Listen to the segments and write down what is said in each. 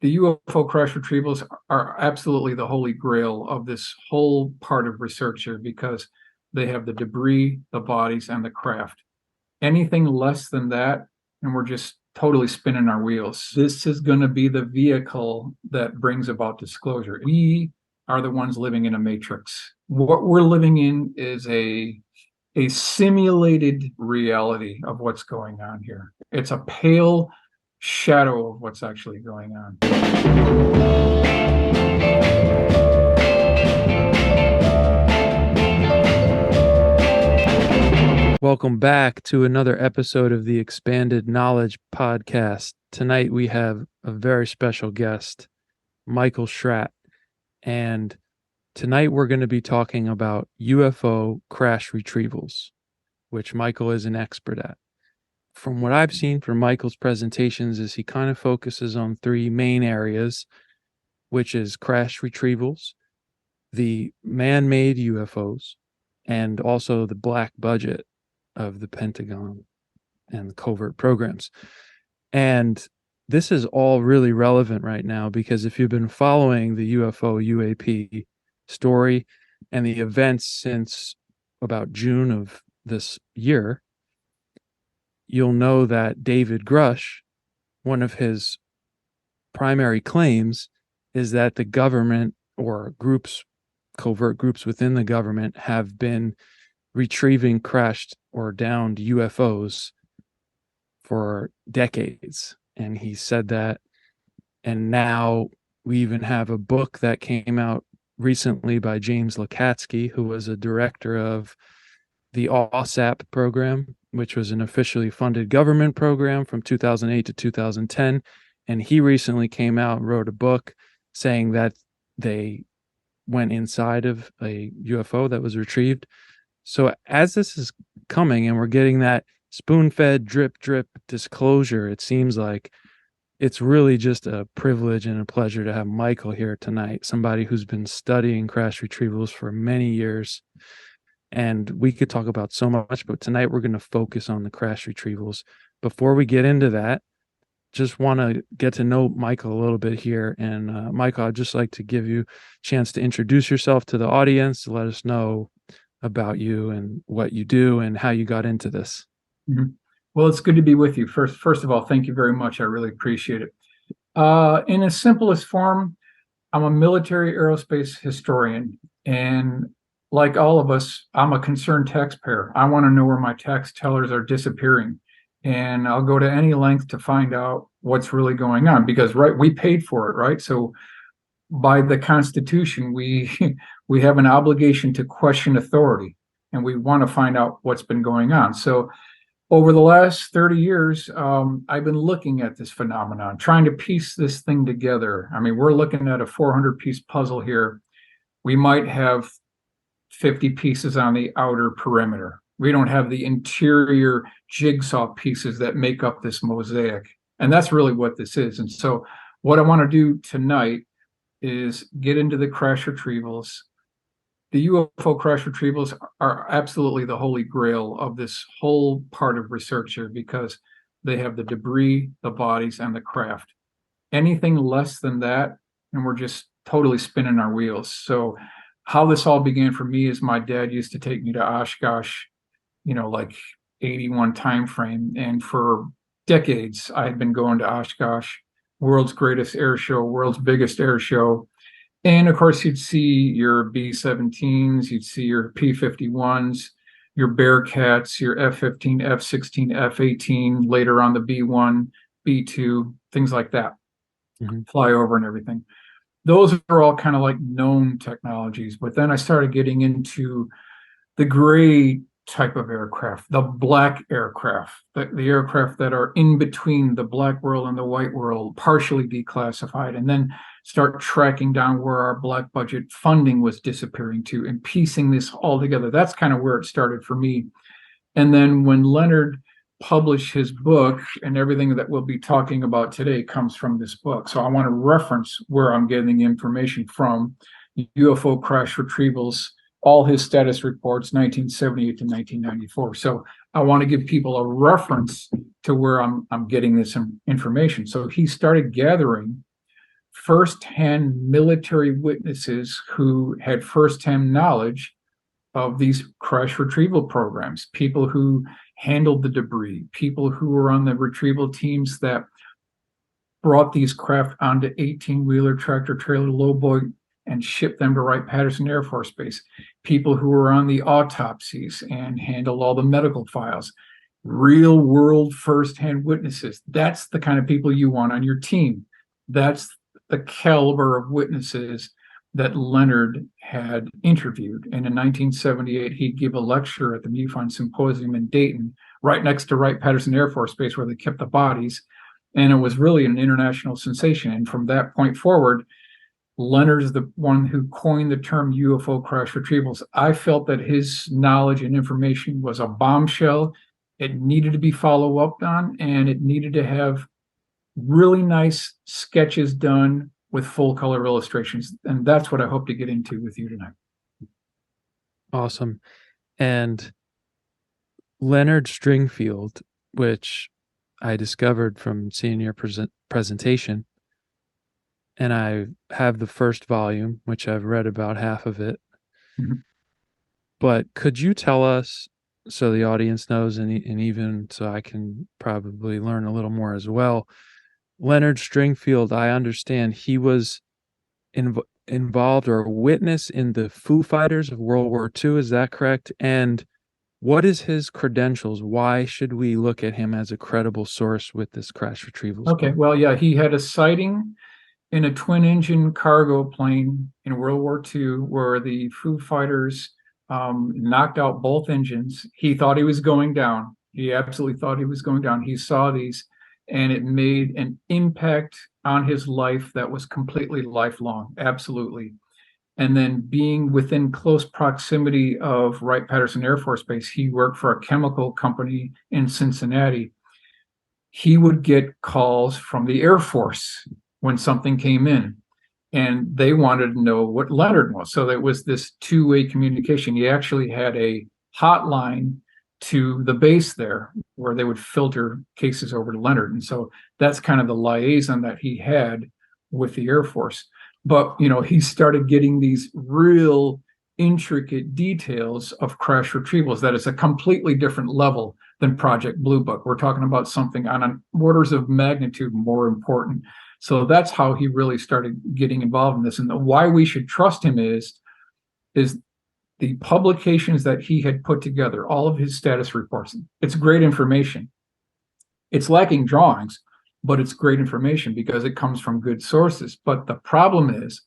The UFO Crash Retrievals are absolutely the holy grail of this whole part of research here because they have the debris, the bodies, and the craft. Anything less than that, and we're just totally spinning our wheels. This is going to be the vehicle that brings about disclosure. We are the ones living in a matrix. What we're living in is a simulated reality of what's going on here. It's a pale shadow of what's actually going on. Welcome back to another episode of the Expanded Knowledge Podcast. Tonight we have a very special guest, Michael Schratt, and tonight we're going to be talking about UFO Crash Retrievals, which Michael is an expert at. From what I've seen from Michael's presentations is he kind of focuses on three main areas, which is crash retrievals, the man-made UFOs, and also the black budget of the Pentagon and covert programs. And this is all really relevant right now because if you've been following the UFO UAP story and the events since about June of this year, you'll know that David Grusch, one of his primary claims is that the government or groups, covert groups within the government, have been retrieving crashed or downed UFOs for decades. And he said that. And now we even have a book that came out recently by James Lacatski, who was a director of the OSAP program, which was an officially funded government program from 2008 to 2010. And he recently came out and wrote a book saying that they went inside of a UFO that was retrieved. So as this is coming and we're getting that spoon-fed drip disclosure, it seems like it's really just a privilege and a pleasure to have Michael here tonight, somebody who's been studying crash retrievals for many years. And we could talk about so much, but tonight we're going to focus on the crash retrievals. Before we get into that, just want to get to know Michael a little bit here. And Michael, I'd just like to give you a chance to introduce yourself to the audience, to let us know about you and what you do and how you got into this. Mm-hmm. Well, it's good to be with you. First of all, thank you very much. I really appreciate it. In its simplest form, I'm a military aerospace historian. And like all of us, I'm a concerned taxpayer. I want to know where my tax tellers are disappearing. And I'll go to any length to find out what's really going on because, right, we paid for it, right? So by the Constitution, we we have an obligation to question authority, and we want to find out what's been going on. So over the last 30 years, I've been looking at this phenomenon, trying to piece this thing together. I mean, we're looking at a 400-piece puzzle here. We might have 50 pieces on the outer perimeter. We don't have the interior jigsaw pieces that make up this mosaic. And that's really what this is. And so what I want to do tonight is get into the crash retrievals. The UFO crash retrievals are absolutely the holy grail of this whole part of research here because they have the debris, the bodies, and the craft. Anything less than that, and we're just totally spinning our wheels. So how this all began for me is my dad used to take me to Oshkosh, like 81 time frame. And for decades, I had been going to Oshkosh, world's greatest air show, world's biggest air show. And of course, you'd see your B-17s, you'd see your P-51s, your Bearcats, your F-15, F-16, F-18, later on the B-1, B-2, things like that, fly over and everything. Those are all kind of like known technologies. But then I started getting into the gray type of aircraft, the black aircraft, the aircraft that are in between the black world and the white world, partially declassified, and then start tracking down where our black budget funding was disappearing to and piecing this all together. That's kind of where it started for me. And then when Leonard published his book, and everything that we'll be talking about today comes from this book. So I want to reference where I'm getting information from. UFO Crash Retrievals, all his status reports, 1978 to 1994. So I want to give people a reference to where I'm getting this information. So he started gathering firsthand military witnesses who had firsthand knowledge of these crash retrieval programs, people who handled the debris, people who were on the retrieval teams that brought these craft onto 18-wheeler tractor trailer lowboy and shipped them to Wright-Patterson Air Force Base, people who were on the autopsies and handled all the medical files, real world firsthand witnesses. That's the kind of people you want on your team. That's the caliber of witnesses that Leonard had interviewed. And in 1978, he'd give a lecture at the MUFON Symposium in Dayton, right next to Wright-Patterson Air Force Base, where they kept the bodies. And it was really an international sensation. And from that point forward, Leonard's the one who coined the term UFO crash retrievals. I felt that his knowledge and information was a bombshell. It needed to be followed up on, and it needed to have really nice sketches done with full color illustrations. And that's what I hope to get into with you tonight. Awesome. And Leonard Stringfield, which I discovered from seeing your presentation, and I have the first volume, which I've read about half of it. Mm-hmm. But could you tell us, so the audience knows, and even so I can probably learn a little more as well, Leonard Stringfield, I understand he was involved or a witness in the Foo Fighters of World War II. Is that correct? And what is his credentials? Why should we look at him as a credible source with this crash retrievals? Okay, well, yeah, he had a sighting in a twin-engine cargo plane in World War II where the Foo Fighters knocked out both engines. He thought he was going down. He absolutely thought he was going down. He saw these, and it made an impact on his life that was completely lifelong, absolutely. And then being within close proximity of Wright-Patterson Air Force Base, he worked for a chemical company in Cincinnati. He would get calls from the Air Force when something came in, and they wanted to know what Leonard was. So there was this two-way communication. He actually had a hotline to the base there where they would filter cases over to Leonard. And so that's kind of the liaison that he had with the Air Force. But, you know, he started getting these real intricate details of crash retrievals that is a completely different level than Project Blue Book. We're talking about something on an orders of magnitude more important. So that's how he really started getting involved in this. And why we should trust him is the publications that he had put together, all of his status reports. It's great information. It's lacking drawings, but it's great information because it comes from good sources. But the problem is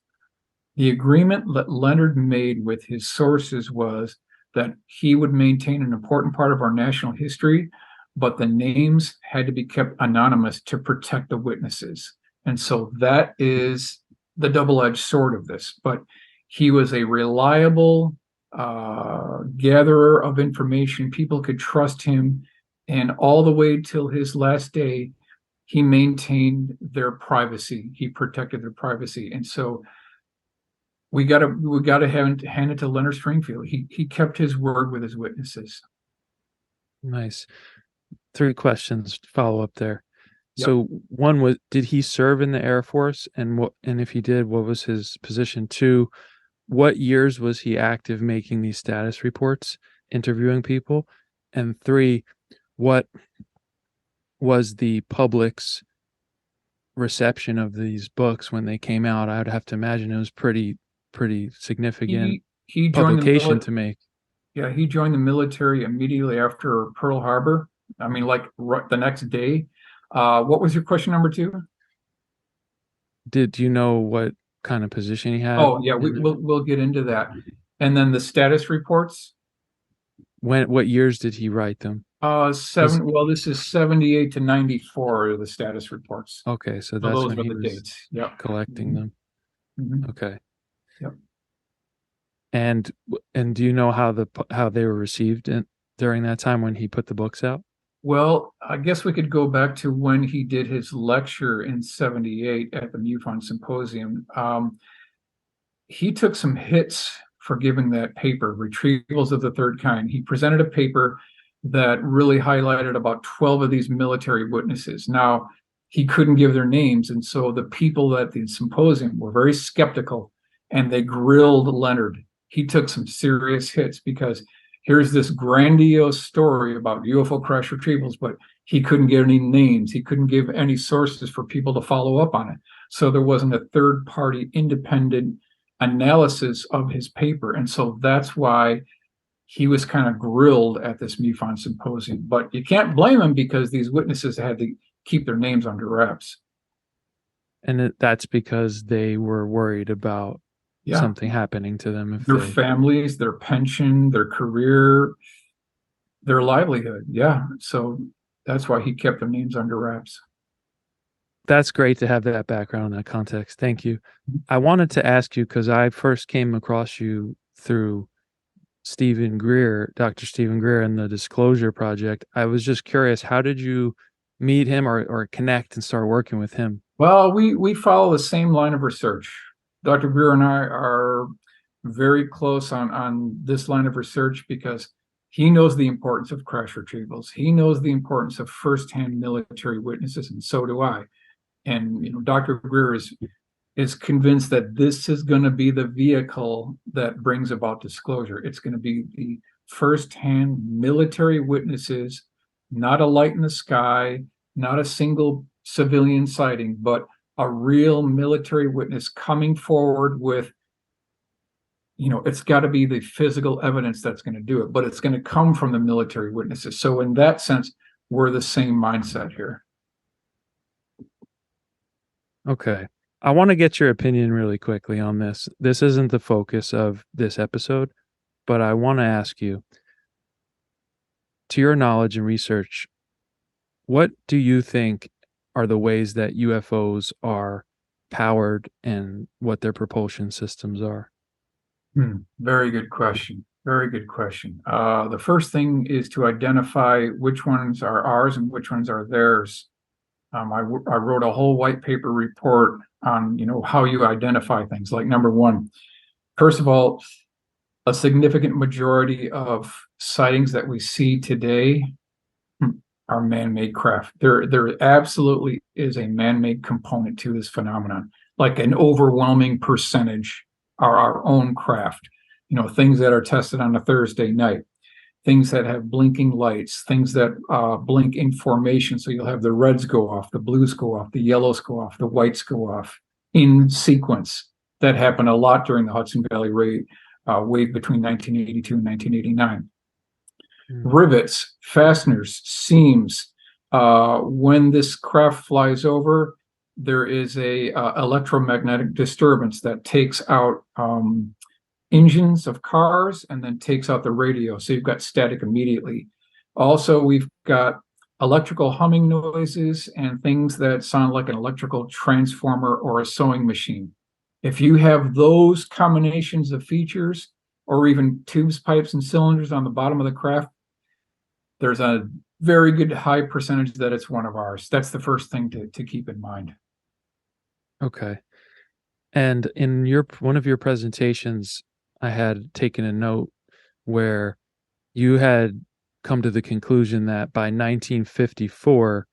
the agreement that Leonard made with his sources was that he would maintain an important part of our national history, but the names had to be kept anonymous to protect the witnesses. And so that is the double-edged sword of this. But he was a reliable gatherer of information. People could trust him. And all the way till his last day, he maintained their privacy. He protected their privacy. And so we gotta hand it to Leonard Stringfield. He kept his word with his witnesses. Nice. 3 questions to follow up there. Yep. So one was, did he serve in the Air Force? And if he did, what was his position? 2, what years was he active making these status reports, interviewing people? And 3, what was the public's reception of these books when they came out? I would have to imagine it was pretty significant he publication to make. Yeah, he joined the military immediately after Pearl Harbor. I mean, like the next day. What was your question number 2? Did you know what kind of position he had? Oh, yeah, we'll get into that. And then the status reports. What years did he write them? This is 78 to 94 are the status reports. Okay, so that's those when are he the was dates. Yep. Collecting them. Mm-hmm. Okay. Yep. And do you know how they were received during that time when he put the books out? Well, I guess we could go back to when he did his lecture in 78 at the MUFON Symposium. He took some hits for giving that paper, Retrievals of the Third Kind. He presented a paper that really highlighted about 12 of these military witnesses. Now, he couldn't give their names. And so the people at the symposium were very skeptical, and they grilled Leonard. He took some serious hits because here's this grandiose story about UFO crash retrievals, but he couldn't give any names. He couldn't give any sources for people to follow up on it. So there wasn't a third party independent analysis of his paper. And so that's why he was kind of grilled at this MUFON symposium. But you can't blame him, because these witnesses had to keep their names under wraps. And that's because they were worried about something happening to them. If their families, their pension, their career, their livelihood. Yeah. So that's why he kept their names under wraps. That's great to have that background, that context. Thank you. I wanted to ask you, because I first came across you through Stephen Greer, Dr. Stephen Greer, and the Disclosure Project. I was just curious, how did you meet him or connect and start working with him? Well, we follow the same line of research. Dr. Greer and I are very close on this line of research because he knows the importance of crash retrievals. He knows the importance of firsthand military witnesses, and so do I. And Dr. Greer is convinced that this is going to be the vehicle that brings about disclosure. It's going to be the firsthand military witnesses, not a light in the sky, not a single civilian sighting, but a real military witness coming forward with, it's got to be the physical evidence that's going to do it, but it's going to come from the military witnesses. So in that sense, we're the same mindset here. Okay. I want to get your opinion really quickly on this. This isn't the focus of this episode, but I want to ask you, to your knowledge and research, what do you think are the ways that UFOs are powered and what their propulsion systems are? Very good question. Very good question. The first thing is to identify which ones are ours and which ones are theirs. I wrote a whole white paper report on, how you identify things. Like, number one, first of all, a significant majority of sightings that we see today are man-made craft. There absolutely is a man-made component to this phenomenon. Like, an overwhelming percentage are our own craft. Things that are tested on a Thursday night, things that have blinking lights, things that blink in formation. So you'll have the reds go off, the blues go off, the yellows go off, the whites go off in sequence. That happened a lot during the Hudson Valley wave between 1982 and 1989. Rivets, fasteners, seams. When this craft flies over, there is a electromagnetic disturbance that takes out engines of cars and then takes out the radio. So you've got static immediately. Also, we've got electrical humming noises and things that sound like an electrical transformer or a sewing machine. If you have those combinations of features, or even tubes, pipes, and cylinders on the bottom of the craft, there's a very good high percentage that it's one of ours. That's the first thing to keep in mind. Okay. And in one of your presentations, I had taken a note where you had come to the conclusion that by 1954,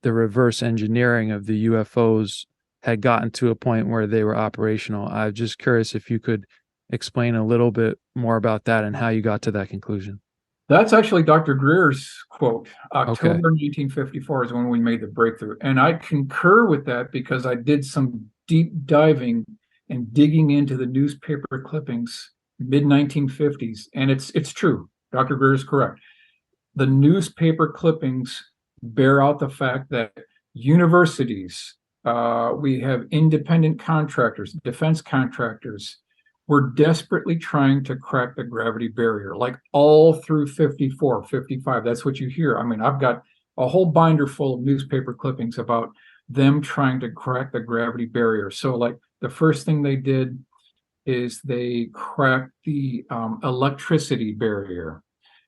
the reverse engineering of the UFOs had gotten to a point where they were operational. I'm just curious if you could explain a little bit more about that and how you got to that conclusion. That's actually Dr. Greer's quote. October 1954 is when we made the breakthrough. And I concur with that because I did some deep diving and digging into the newspaper clippings mid-1950s. And it's true. Dr. Greer is correct. The newspaper clippings bear out the fact that universities, we have independent contractors, defense contractors, were desperately trying to crack the gravity barrier, like all through 54, 55. That's what you hear. I mean, I've got a whole binder full of newspaper clippings about them trying to crack the gravity barrier. So, like, the first thing they did is they cracked the electricity barrier.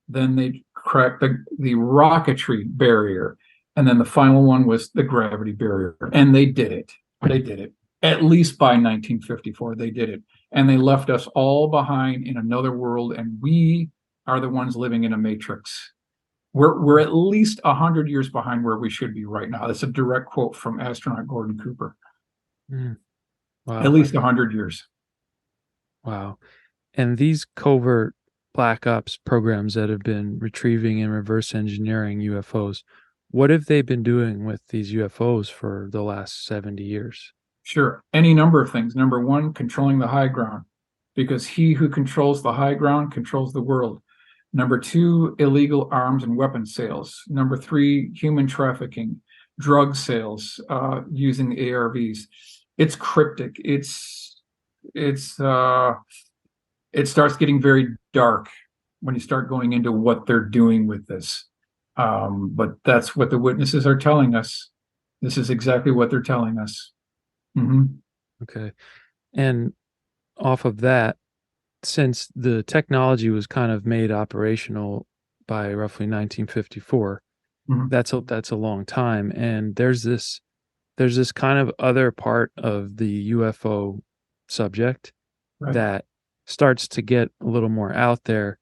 Then they cracked the rocketry barrier. And then the final one was the gravity barrier. And they did it. They did it. At least by 1954, they did it. And they left us all behind in another world. And we are the ones living in a matrix. We're at least 100 years behind where we should be right now. That's a direct quote from astronaut Gordon Cooper. Mm. At Wow. least 100 years. Wow. And these covert black ops programs that have been retrieving and reverse engineering UFOs, what have they been doing with these UFOs for the last 70 years? Sure, any number of things. Number one, controlling the high ground, because he who controls the high ground controls the world. Number two, illegal arms and weapons sales. Number three, human trafficking, drug sales using ARVs. It's cryptic. It starts getting very dark when you start going into what they're doing with this. But that's what the witnesses are telling us. This is exactly what they're telling us. Mm-hmm. Okay. And off of that, since the technology was kind of made operational by roughly 1954, Mm-hmm. that's a long time. And there's this kind of other part of the UFO subject Right. that starts to get a little more out there,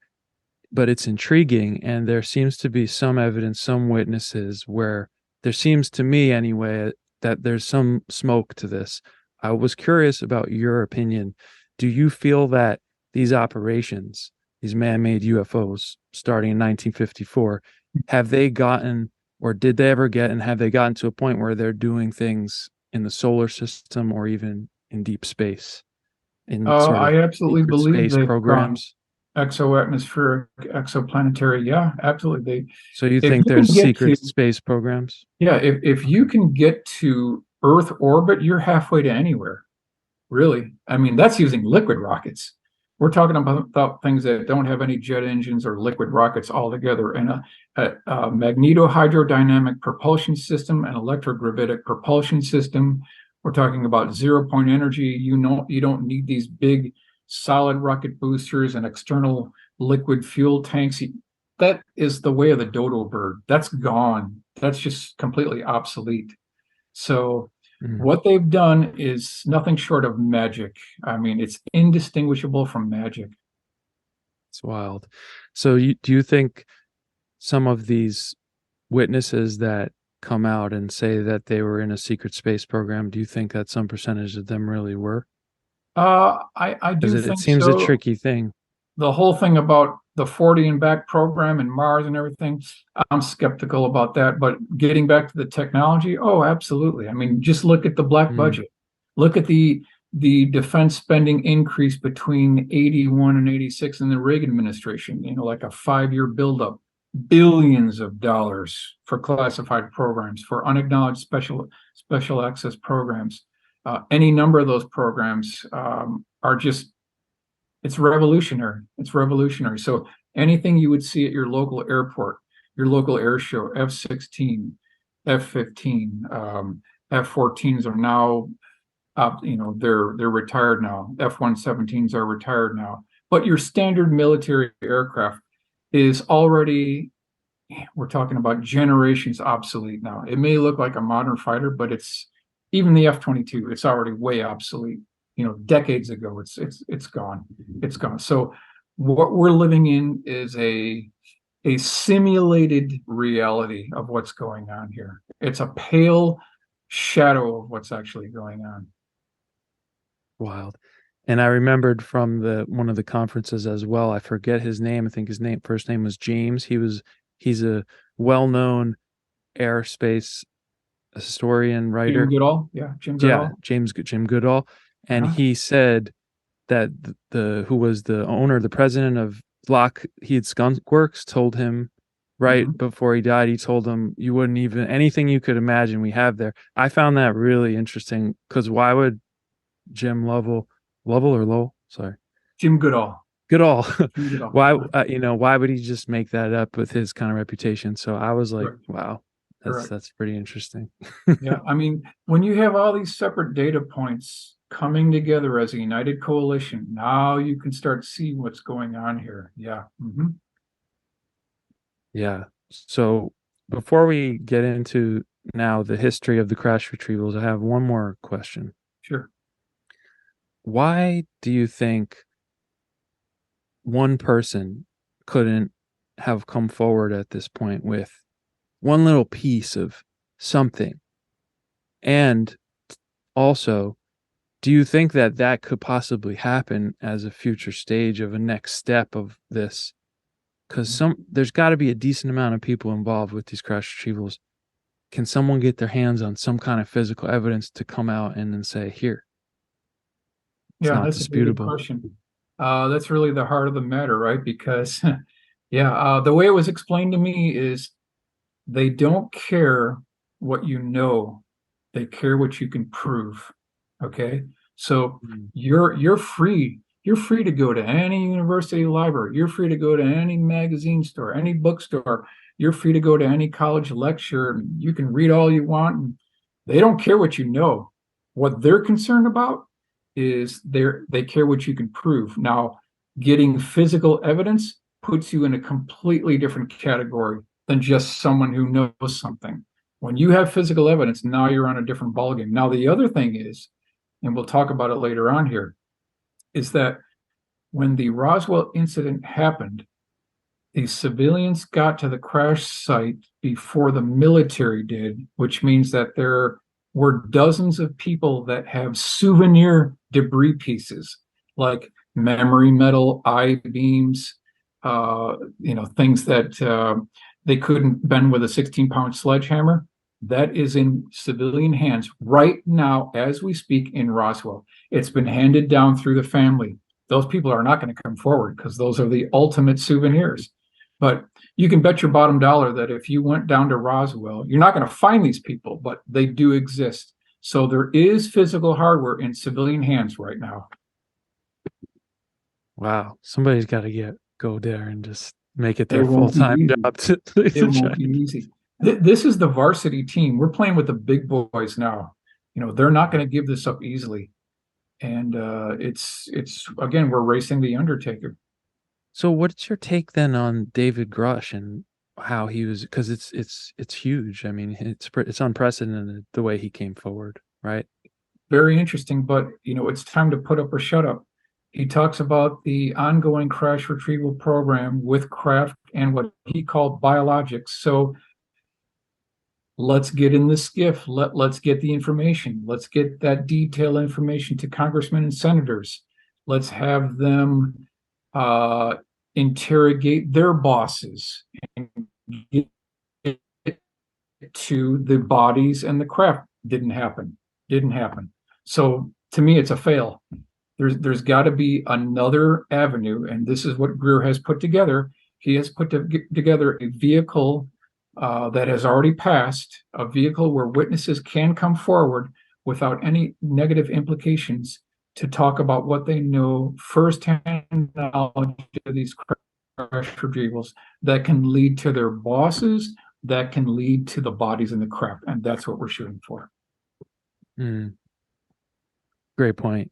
but it's intriguing. And there seems to be some evidence, some witnesses where there seems to me anyway that there's some smoke to this. I was curious about your opinion. Do you feel that these operations, these man-made UFOs starting in 1954, have they gotten, or did they ever get, and have they gotten to a point where they're doing things in the solar system or even in deep space, in sort of I absolutely secret believe space they've gone programs? exoatmospheric, exoplanetary. Yeah, absolutely. So you If think you can there's get to, secret space programs? yeah, if you can get to Earth orbit, you're halfway to anywhere, really. I mean, that's using liquid rockets. We're talking about things that don't have any jet engines or liquid rockets altogether, and a magnetohydrodynamic propulsion system, an electrogravitic propulsion system. We're talking about zero-point energy. You don't need these big solid rocket boosters and external liquid fuel tanks. That is the way of the dodo bird. That's gone. That's just completely obsolete. So Mm, what they've done is nothing short of magic. I mean, it's indistinguishable from magic. it's wild. So do you think some of these witnesses that come out and say that they were in a secret space program, do you think that some percentage of them really were? I Because do it think seems a so. tricky thing. The whole thing about the 40 and back program and Mars and everything, I'm skeptical about that. But getting back to the technology, oh, absolutely. I mean, just look at the black Mm, budget. Look at the defense spending increase between 81 and 86 in the Reagan administration, like a 5-year buildup, billions of dollars for classified programs, for unacknowledged special access programs. Any number of those programs are just it's revolutionary. It's revolutionary. So anything you would see at your local airport, your local air show, F-16, F-15, F-14s are now up. They're retired now. F-117s are retired now. But your standard military aircraft is already, we're talking about generations obsolete now. It may look like a modern fighter, but it's even the F-22. It's already way obsolete. Decades ago, it's gone. It's gone. So what we're living in is a simulated reality of what's going on here. It's a pale shadow of what's actually going on. wild. And I remembered from the one of the conferences as well. I forget his name. I think his first name was James. He's a well-known aerospace historian, Jim writer. Goodall, yeah, Jim Yeah, Goodall. Jim Goodall. And Uh-huh. he said that the who was the owner, the president of Lockheed Skunk Works, told him right Mhm. before he died, he told him, you wouldn't even, anything you could imagine we have there. I found that really interesting because why would Jim Lovell or Lowell? Sorry. Jim Goodall. Goodall. Jim Goodall. Why, why would he just make that up with his kind of reputation? So I was like, Correct. wow, Correct. that's pretty interesting. Yeah, I mean, when you have all these separate data points coming together as a united coalition, now you can start seeing what's going on here. Yeah. Yeah. So before we get into now the history of the crash retrievals, I have one more question. Sure. Why do you think one person couldn't have come forward at this point with one little piece of something? And also, do you think that that could possibly happen as a future stage of a next step of this? Because there's got to be a decent amount of people involved with these crash retrievals. Can someone get their hands on some kind of physical evidence to come out and then say, here, it's Yeah, not that's a very good disputable? question. That's really the heart of the matter, right? Because, yeah, the way it was explained to me is they don't care what you know, they care what you can prove. Okay, so Mm. you're free. You're free to go to any university library. You're free to go to any magazine store, any bookstore. You're free to go to any college lecture. You can read all you want. And they don't care what you know. What they're concerned about is they care what you can prove. Now, getting physical evidence puts you in a completely different category than just someone who knows something. When you have physical evidence, now you're on a different ballgame. Now, the other thing is, and we'll talk about it later on here, is that when the Roswell incident happened, the civilians got to the crash site before the military did, which means that there were dozens of people that have souvenir debris pieces like memory metal, I-beams, things that they couldn't bend with a 16-pound sledgehammer. That is in civilian hands right now as we speak in Roswell. It's been handed down through the family. Those people are not going to come forward because those are the ultimate souvenirs. But you can bet your bottom dollar that if you went down to Roswell, you're not going to find these people, but they do exist. So there is physical hardware in civilian hands right now. Wow. Somebody's got to go there and just make it It their won't be full-time easy. job to It try. won't be easy. This is the varsity team. We're playing with the big boys now. They're not going to give this up easily. And it's again, we're racing the Undertaker. So what's your take then on David Grusch and how he was, because it's huge. I mean, it's unprecedented the way he came forward, right? Very interesting, but it's time to put up or shut up. He talks about the ongoing crash retrieval program with Kraft and what he called biologics. So let's get in the skiff. Let's get the information. Let's get that detailed information to congressmen and senators. Let's have them interrogate their bosses and get to the bodies and the craft. Didn't happen. Didn't happen. So to me, it's a fail. There's got to be another avenue, and this is what Greer has put together. He has put together a vehicle that has already passed, a vehicle where witnesses can come forward without any negative implications to talk about what they know, firsthand knowledge of these crash retrievals that can lead to their bosses, that can lead to the bodies in the craft, and that's what we're shooting for. Mm. Great point.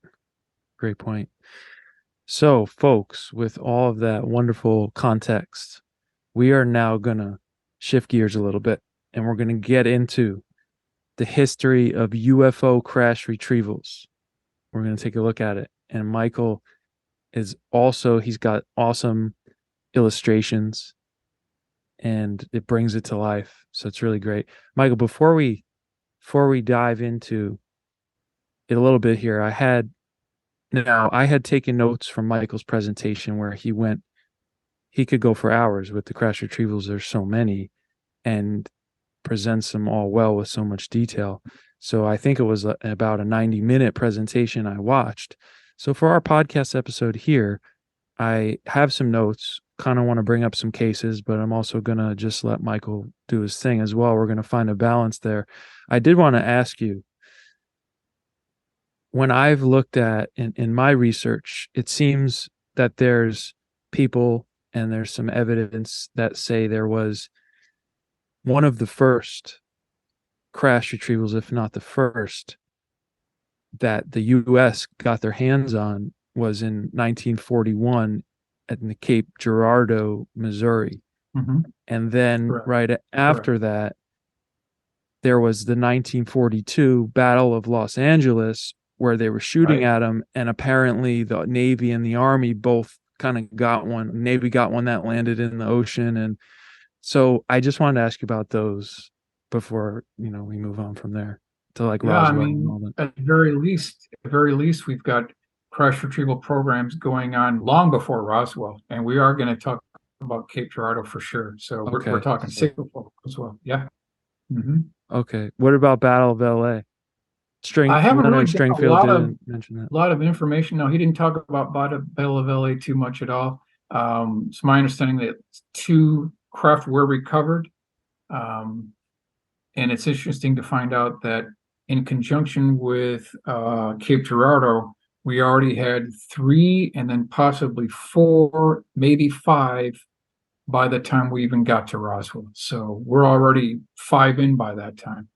Great point. So, folks, with all of that wonderful context, we are now going to shift gears a little bit, and we're going to get into the history of UFO crash retrievals. We're going to take a look at it. And Michael he's got awesome illustrations, and it brings it to life. So it's really great. Michael, before we dive into it a little bit here, I had taken notes from Michael's presentation where he could go for hours with the crash retrievals. There's so many, and presents them all well with so much detail. So I think it was about a 90-minute presentation I watched. So for our podcast episode here, I have some notes, kind of want to bring up some cases, but I'm also going to just let Michael do his thing as well. We're going to find a balance there. I did want to ask you, when I've looked at in my research, it seems that there's people and there's some evidence that say there was one of the first crash retrievals, if not the first, that the U.S. got their hands on was in 1941 at the Cape Girardeau, Missouri. Mm-hmm. And then right after that, there was the 1942 Battle of Los Angeles, where they were shooting at them, and apparently the Navy and the Army both kind of got one. Navy got one that landed in the ocean, and so I just wanted to ask you about those before we move on from there to like Yeah, I Roswell and all mean, that. at very least, we've got crash retrieval programs going on long before Roswell, and we are going to talk about Cape Girardeau for sure. So we're Okay, talking so Sigel as well. Yeah. hmm okay. What about Battle of L.A.? I haven't really Leonard done a Stringfield lot of didn't mention that. lot of information. No, he didn't talk about Battle of LA too much at all. It's my understanding that two craft were recovered. Um, and it's interesting to find out that in conjunction with Cape Girardeau, we already had three and then possibly four, maybe five by the time we even got to Roswell. So we're already five in by that time.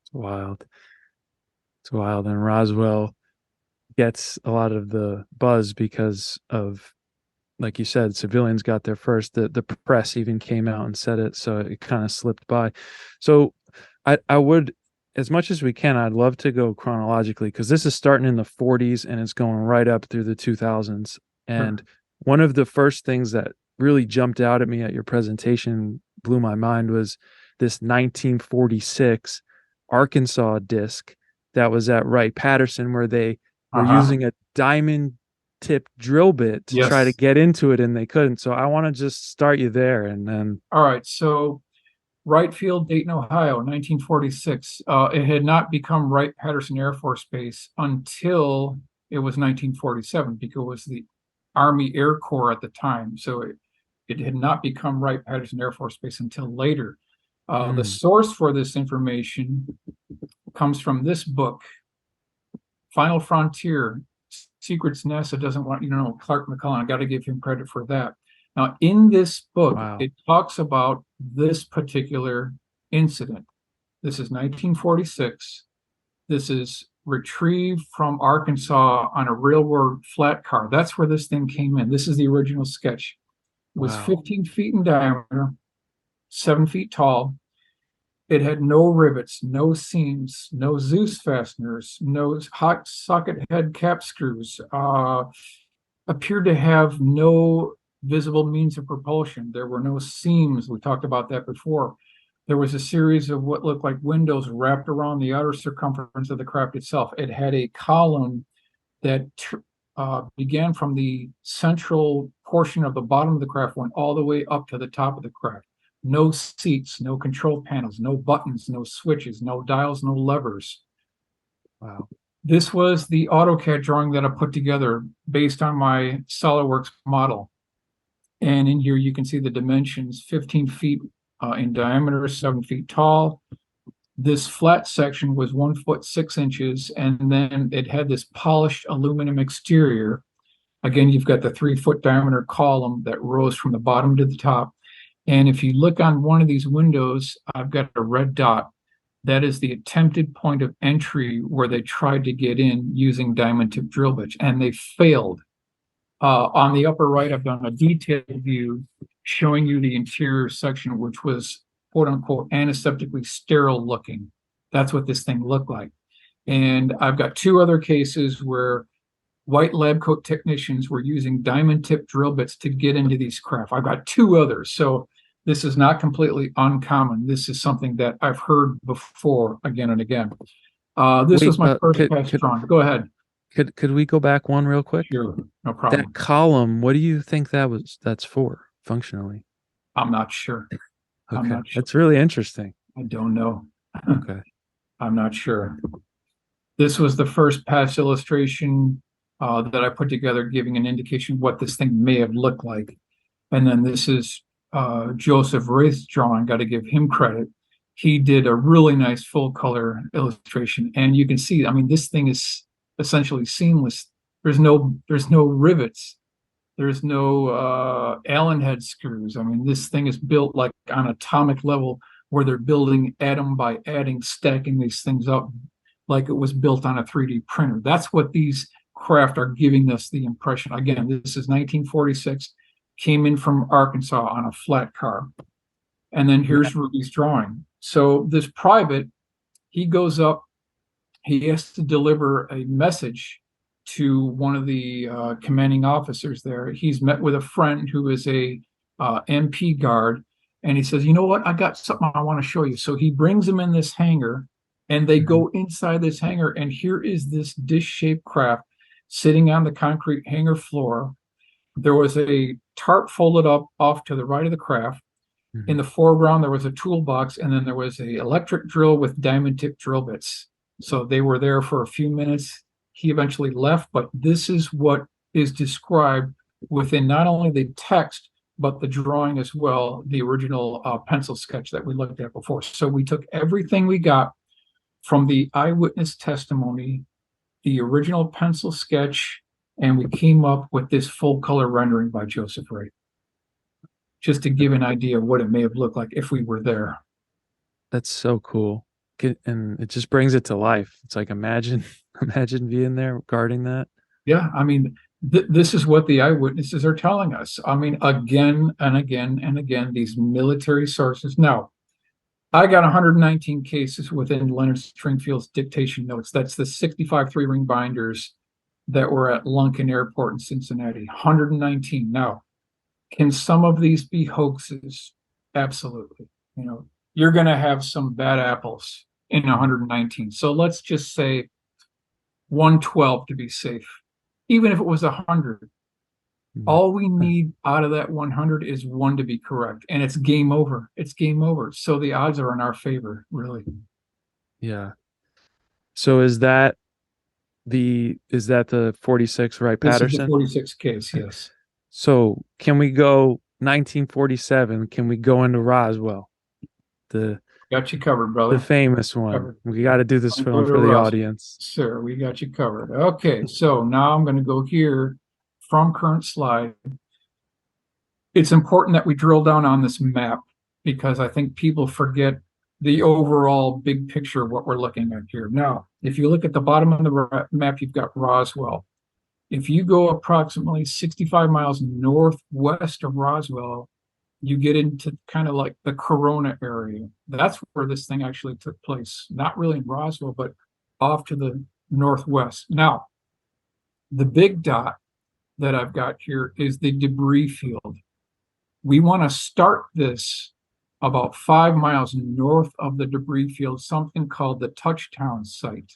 It's wild. It's wild. And Roswell gets a lot of the buzz because of, like you said, civilians got there first. The press even came out and said it, so it kind of slipped by. So I would, as much as we can, I'd love to go chronologically, because this is starting in the 40s and it's going right up through the 2000s. And one of the first things that really jumped out at me at your presentation, blew my mind, was this 1946 Arkansas disc that was at Wright-Patterson, where they were Uh-huh. using a diamond tipped drill bit to try to Yes. get into it, and they couldn't. So I want to just start you there, and then All right. So Wright Field, Dayton, Ohio, 1946. It had not become Wright-Patterson Air Force Base until it was 1947, because it was the Army Air Corps at the time. So it had not become Wright-Patterson Air Force Base until later. The source for this information comes from this book, Final Frontier, Secrets NASA Doesn't Want You to Know, Clark McCullen. I got to give him credit for that. Now, in this book, wow. it talks about this particular incident. This is 1946. This is retrieved from Arkansas on a railroad flat car. That's where this thing came in. This is the original sketch. It was Wow. 15 feet in diameter, 7 feet tall. It had no rivets, no seams, no Zeus fasteners, no hot socket head cap screws. Appeared to have no visible means of propulsion. There were no seams. We talked about that before. There was a series of what looked like windows wrapped around the outer circumference of the craft itself. It had a column that began from the central portion of the bottom of the craft, went all the way up to the top of the craft. No seats, no control panels, no buttons, no switches, no dials, no levers. Wow. This was the AutoCAD drawing that I put together based on my SolidWorks model. And in here, you can see the dimensions: 15 feet in diameter, 7 feet tall. This flat section was 1 foot 6 inches, and then it had this polished aluminum exterior. Again, you've got the 3 foot diameter column that rose from the bottom to the top. And if you look on one of these windows, I've got a red dot. That is the attempted point of entry where they tried to get in using diamond tip drill bits, and they failed. On the upper right, I've done a detailed view showing you the interior section, which was quote unquote antiseptically sterile looking. That's what this thing looked like. And I've got two other cases where white lab coat technicians were using diamond tip drill bits to get into these craft. I've got two others. So this is not completely uncommon. This is something that I've heard before again and again. This Wait, was my first pass drawing. Go ahead. could we go back one real quick? Sure, no That problem. column, what do you think that's for functionally? I'm not sure. I'm Okay, not sure. that's really interesting. I don't know. Okay. I'm not sure. This was the first pass illustration that I put together, giving an indication of what this thing may have looked like. And then this is Joseph Wraith's drawing. Got to give him credit. He did a really nice full color illustration, and you can see, I mean, this thing is essentially seamless. There's no rivets. There's no Allen head screws. I mean, this thing is built like on atomic level, where they're building atom by atom, stacking these things up like it was built on a 3D printer. That's what these craft are giving us the impression. Again, this is 1946, came in from Arkansas on a flat car. And then here's Ruby's drawing. So this private, he goes up, he has to deliver a message to one of the commanding officers there. He's met with a friend who is a MP guard, and he says, "You know what? I got something I want to show you." So he brings him in this hangar, and they go inside this hangar, and here is this dish-shaped craft sitting on the concrete hangar floor. There was a tarp folded up off to the right of the craft. In the foreground, there was a toolbox, and then there was a electric drill with diamond tip drill bits. So they were there for a few minutes. He eventually left, but this is what is described within not only the text, but the drawing as well, the original pencil sketch that we looked at before. So we took everything we got from the eyewitness testimony, the original pencil sketch, and we came up with this full color rendering by Joseph Ray, just to give an idea of what it may have looked like if we were there. That's so cool. And it just brings it to life. It's like, imagine being there guarding that. Yeah, I mean, this is what the eyewitnesses are telling us. I mean, again and again and again, these military sources. Now, I got 119 cases within Leonard Stringfield's dictation notes. That's the 65 3-ring binders that were at Lunken Airport in Cincinnati. 119. Now, can some of these be hoaxes? Absolutely. You know, you're going to have some bad apples in 119. So let's just say 112 to be safe. Even if it was 100, all we need out of that 100 is one to be correct, and it's game over. It's game over. So the odds are in our favor, really. Yeah. So is that the 46 Wright Patterson? This is the 46 case, yes. So can we go 1947? Can we go into Roswell? Got you covered, brother. The famous one. Covered. We got to do this one for the audience. Sir, we got you covered. Okay, so now I'm going to go here from current slide. It's important that we drill down on this map because I think people forget the overall big picture of what we're looking at here. Now, if you look at the bottom of the map, you've got Roswell. If you go approximately 65 miles northwest of Roswell, you get into kind of like the Corona area. That's where this thing actually took place. Not really in Roswell, but off to the northwest. Now, the big dot that I've got here is the debris field. We want to start this about 5 miles north of the debris field, something called the touchdown site.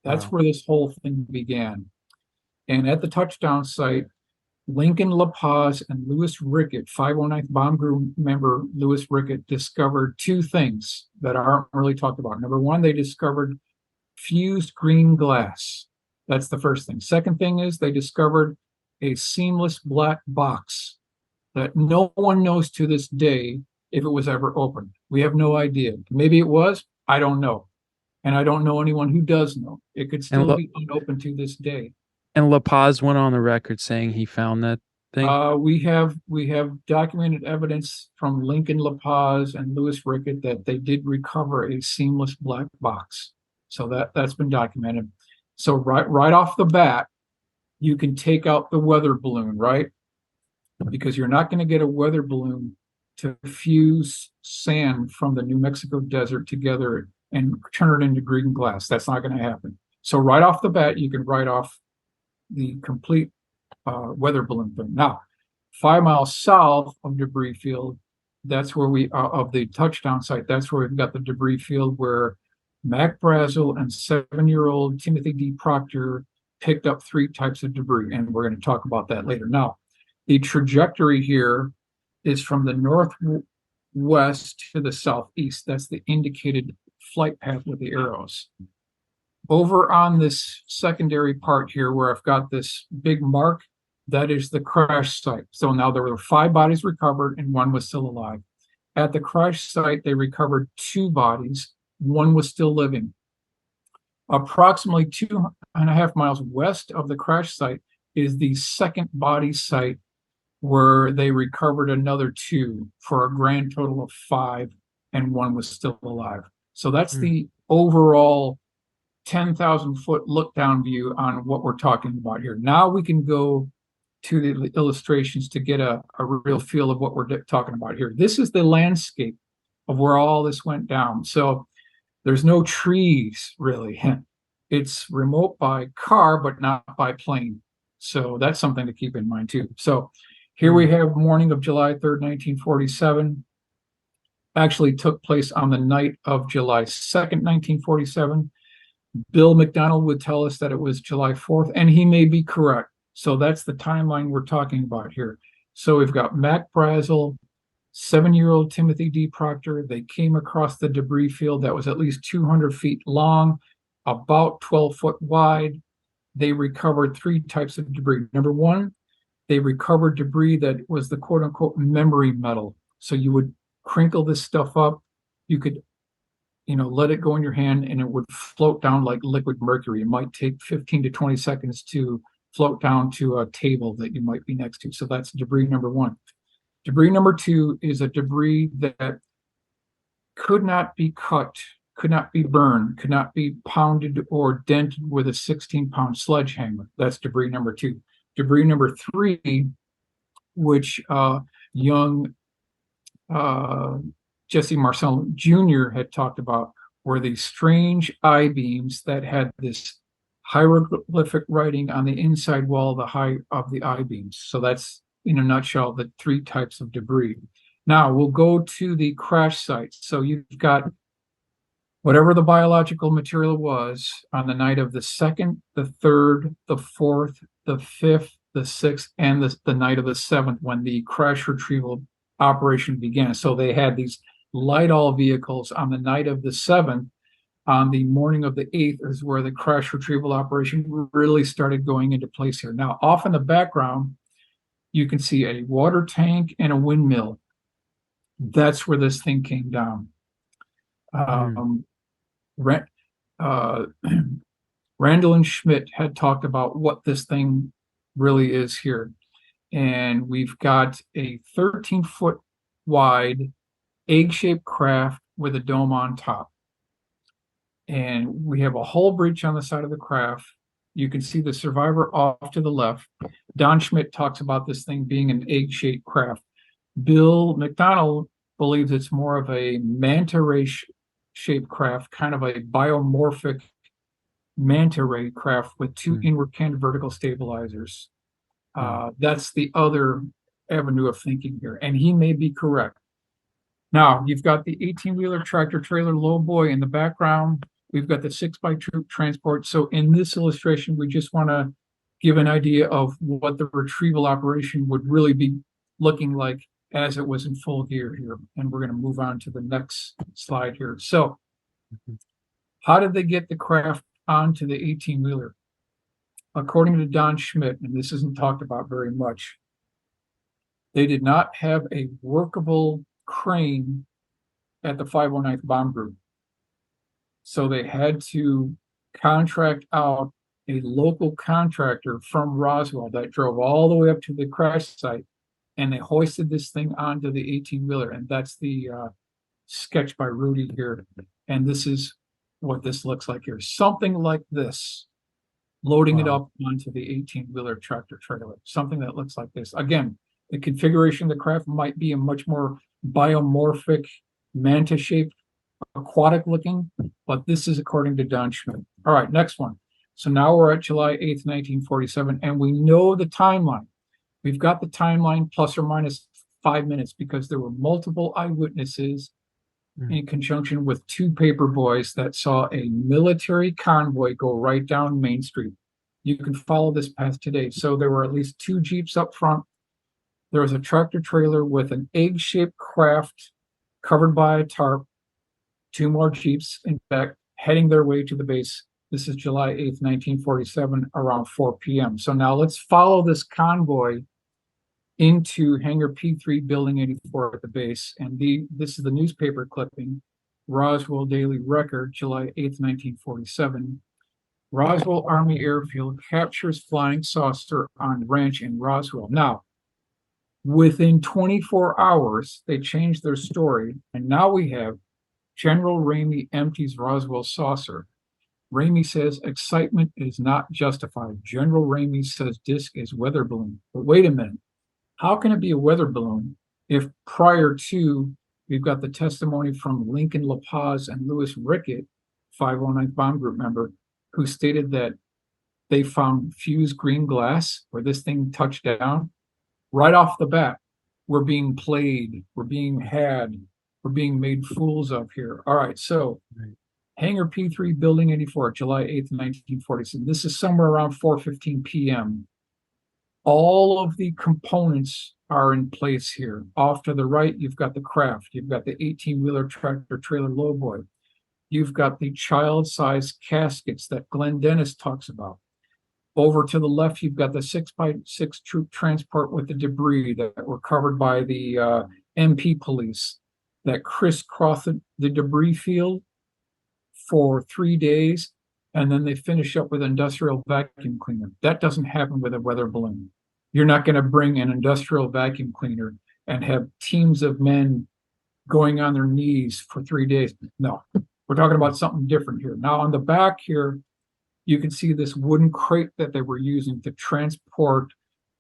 That's where this whole thing began. And at the touchdown site, Lincoln LaPaz and Louis Rickett, 509th Bomb Group member Louis Rickett, discovered two things that aren't really talked about. Number one, they discovered fused green glass. That's the first thing. Second thing is they discovered a seamless black box that no one knows to this day if it was ever opened. We have no idea. Maybe it was. I don't know. And I don't know anyone who does know. It could still be unopened to this day. And La Paz went on the record saying he found that thing. We have documented evidence from Lincoln LaPaz and Louis Rickett that they did recover a seamless black box. So that's been documented. So right off the bat, you can take out the weather balloon, right? Because you're not going to get a weather balloon to fuse sand from the New Mexico desert together and turn it into green glass. That's not going to happen. So right off the bat, you can write off the complete weather balloon thing. Now, 5 miles south of debris field, that's where we of the touchdown site. That's where we've got the debris field where Mac Brazel and 7-year-old Timothy D. Proctor picked up 3 types of debris, and we're going to talk about that later. Now, the trajectory here is from the northwest to the southeast. That's the indicated flight path with the arrows. Over on this secondary part here where I've got this big mark, that is the crash site. So now there were 5 bodies recovered and 1 was still alive. At the crash site, they recovered 2 bodies. 1 was still living. Approximately 2.5 miles west of the crash site is the second body site where they recovered another 2 for a grand total of 5 and 1 was still alive. So that's the overall 10,000 foot look down view on what we're talking about here. Now we can go to the illustrations to get a real feel of what we're talking about here. This is the landscape of where all this went down. So there's no trees really. It's remote by car, but not by plane. So that's something to keep in mind too. So here we have morning of July 3rd, 1947. Actually took place on the night of July 2nd, 1947. Bill McDonald would tell us that it was July 4th, and he may be correct. So that's the timeline we're talking about here. So we've got Mac Brazel, 7-year-old Timothy D. Proctor. They came across the debris field that was at least 200 feet long, about 12 foot wide. They recovered 3 types of debris. Number one, they recovered debris that was the quote unquote memory metal. So you would crinkle this stuff up. You could, let it go in your hand and it would float down like liquid mercury. It might take 15 to 20 seconds to float down to a table that you might be next to. So that's debris number one. Debris number two is a debris that could not be cut, could not be burned, could not be pounded or dented with a 16-pound sledgehammer. That's debris number two. Debris number three, which young Jesse Marcel Jr. had talked about, were these strange I-beams that had this hieroglyphic writing on the inside wall of the I-beams. So that's, in a nutshell, the 3 types of debris. Now we'll go to the crash site. So you've got whatever the biological material was on the night of the 2nd, the 3rd, the 4th, the 5th, the 6th, and the night of the 7th when the crash retrieval operation began. So they had these light-all vehicles on the night of the 7th. On the morning of the 8th is where the crash retrieval operation really started going into place here. Now, off in the background, you can see a water tank and a windmill. That's where this thing came down. Randall and Schmidt had talked about what this thing really is here. And we've got a 13-foot wide egg-shaped craft with a dome on top. And we have a hull breach on the side of the craft. You can see the survivor off to the left. Don Schmidt talks about this thing being an egg-shaped craft. Bill McDonald believes it's more of a manta ray shaped craft, kind of a biomorphic manta ray craft with 2 inward canned vertical stabilizers. That's the other avenue of thinking here, and he may be correct. Now, you've got the 18-wheeler tractor trailer low boy in the background. We've got the 6x troop transport. So in this illustration, we just want to give an idea of what the retrieval operation would really be looking like as it was in full gear here. And we're going to move on to the next slide here. So how did they get the craft onto the 18-wheeler? According to Don Schmidt, and this isn't talked about very much, they did not have a workable crane at the 509th Bomb Group. So they had to contract out a local contractor from Roswell that drove all the way up to the crash site, and they hoisted this thing onto the 18-wheeler. And that's the sketch by Rudy here. And this is what this looks like here. Something like this, loading it up onto the 18-wheeler tractor trailer. Something that looks like this. Again, the configuration of the craft might be a much more biomorphic, manta-shaped, aquatic looking, but this is according to Don Schmidt. All right, next one. So now we're at July 8th, 1947, and we know the timeline. We've got the timeline plus or minus 5 minutes because there were multiple eyewitnesses in conjunction with 2 paper boys that saw a military convoy go right down Main Street. You can follow this path today. So there were at least 2 Jeeps up front. There was a tractor trailer with an egg-shaped craft covered by a tarp. 2 more Jeeps, in fact, heading their way to the base. This is July 8th, 1947, around 4 p.m. So now let's follow this convoy into Hangar P3, Building 84 at the base. And this is the newspaper clipping, Roswell Daily Record, July 8th, 1947. Roswell Army Airfield captures flying saucer on ranch in Roswell. Now, within 24 hours, they changed their story, and now we have General Ramey empties Roswell saucer. Ramey says excitement is not justified. General Ramey says disc is weather balloon. But wait a minute. How can it be a weather balloon if prior to, we've got the testimony from Lincoln La Paz and Louis Rickett, 509th Bomb Group member, who stated that they found fused green glass where this thing touched down. Right off the bat, we're being played, we're being had, we're being made fools of here. All right, so Hangar P3, Building 84, July 8th, 1947. This is somewhere around 4:15 p.m. All of the components are in place here. Off to the right, you've got the craft. You've got the 18-wheeler tractor trailer lowboy. You've got the child-sized caskets that Glenn Dennis talks about. Over to the left, you've got the 6x6 troop transport with the debris that were covered by the MP police that crisscrossed the debris field for 3 days, and then they finish up with industrial vacuum cleaner. That doesn't happen with a weather balloon. You're not going to bring an industrial vacuum cleaner and have teams of men going on their knees for 3 days. No, we're talking about something different here. Now, on the back here, you can see this wooden crate that they were using to transport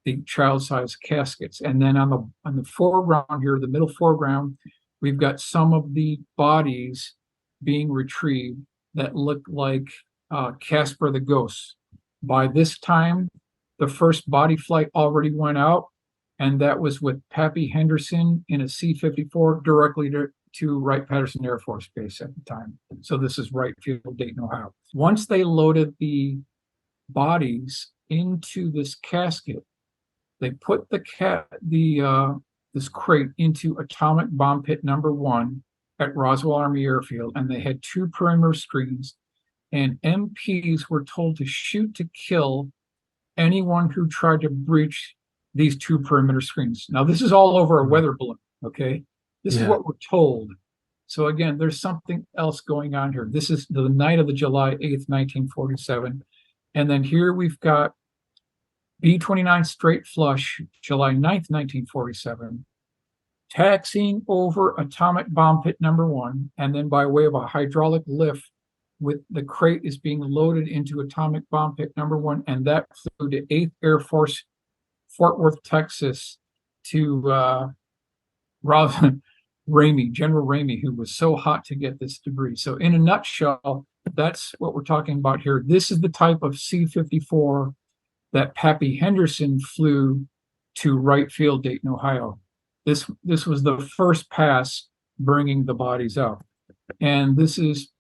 the child-sized caskets. And then on the foreground here, the middle foreground, we've got some of the bodies being retrieved that look like Casper the Ghost. By this time, the first body flight already went out, and that was with Pappy Henderson in a C-54 directly to Wright-Patterson Air Force Base at the time. So this is Wright Field, Dayton, Ohio. Once they loaded the bodies into this casket, they put this crate into atomic bomb pit number 1 at Roswell Army Airfield, and they had 2 perimeter screens, and MPs were told to shoot to kill anyone who tried to breach these 2 perimeter screens. Now, this is all over a weather balloon, okay? This is what we're told. So again, there's something else going on here. This is the night of the July 8th, 1947. And then here we've got B-29 straight flush, July 9th, 1947, taxiing over atomic bomb pit number 1, and then by way of a hydraulic lift, with the crate is being loaded into atomic bomb pit number 1, and that flew to 8th Air Force, Fort Worth, Texas, to General Ramey, who was so hot to get this debris. So in a nutshell, that's what we're talking about here. This is the type of C-54 that Pappy Henderson flew to Wright Field, Dayton, Ohio. This was the first pass bringing the bodies out. And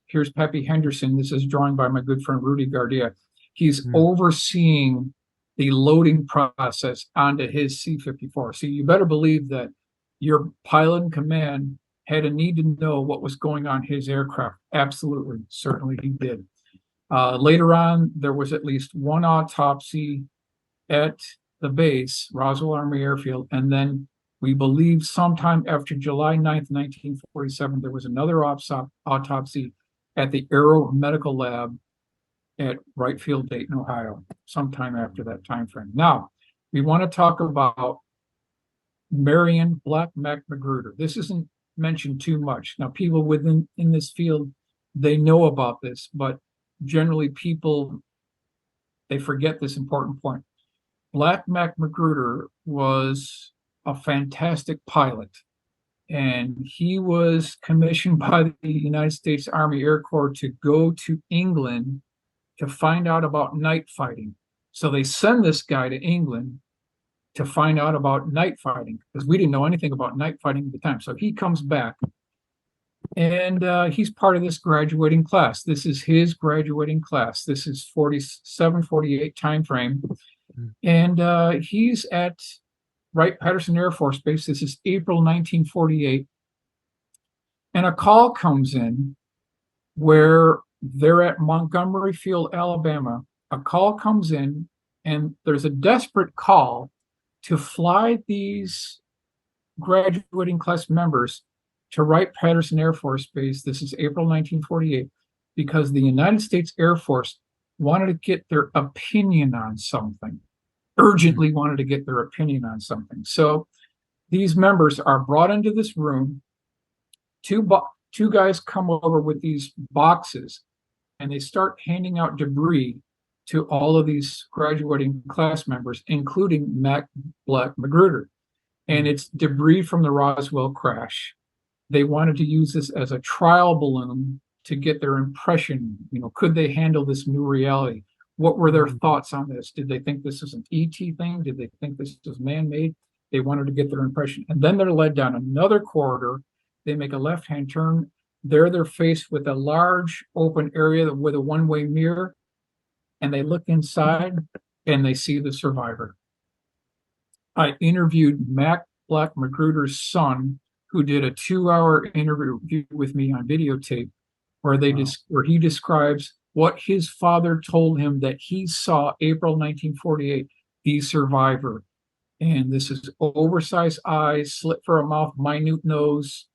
here's Pappy Henderson. This is drawn by my good friend Rudy Gardia. He's overseeing the loading process onto his C-54. So you better believe that your pilot in command had a need to know what was going on his aircraft. Absolutely, certainly he did. Later on, there was at least one autopsy at the base, Roswell Army Airfield, and then we believe sometime after July 9th, 1947, there was another autopsy at the Aero Medical Lab at Wright Field, Dayton, Ohio, sometime after that time frame. Now, we want to talk about Marion Black Mac Magruder. This isn't mentioned too much. Now, people in this field, they know about this, but generally people, they forget this important point. Black Mac Magruder was a fantastic pilot, and he was commissioned by the United States Army Air Corps to go to England to find out about night fighting. So they send this guy to England to find out about night fighting, because we didn't know anything about night fighting at the time. So he comes back, and he's part of this graduating class. This is his graduating class. This is 47, 48 time frame. And he's at Wright-Patterson Air Force Base. This is April 1948. And a call comes in where they're at Montgomery Field, Alabama. A call comes in, and there's a desperate call to fly these graduating class members to Wright-Patterson Air Force Base. This is April 1948, because the United States Air Force wanted to get their opinion on something, urgently wanted to get their opinion on something. So these members are brought into this room. Two guys come over with these boxes, and they start handing out debris to all of these graduating class members, including Mac Black Magruder. And it's debris from the Roswell crash. They wanted to use this as a trial balloon to get their impression. Could they handle this new reality? What were their thoughts on this? Did they think this was an ET thing? Did they think this was man-made? They wanted to get their impression. And then they're led down another corridor. They make a left-hand turn. There they're faced with a large open area with a one-way mirror. And they look inside and they see the survivor. I interviewed Mac Black Magruder's son, who did a 2-hour interview with me on videotape, where he describes what his father told him that he saw April 1948, the survivor. And this is oversized eyes, slit for a mouth, minute nose,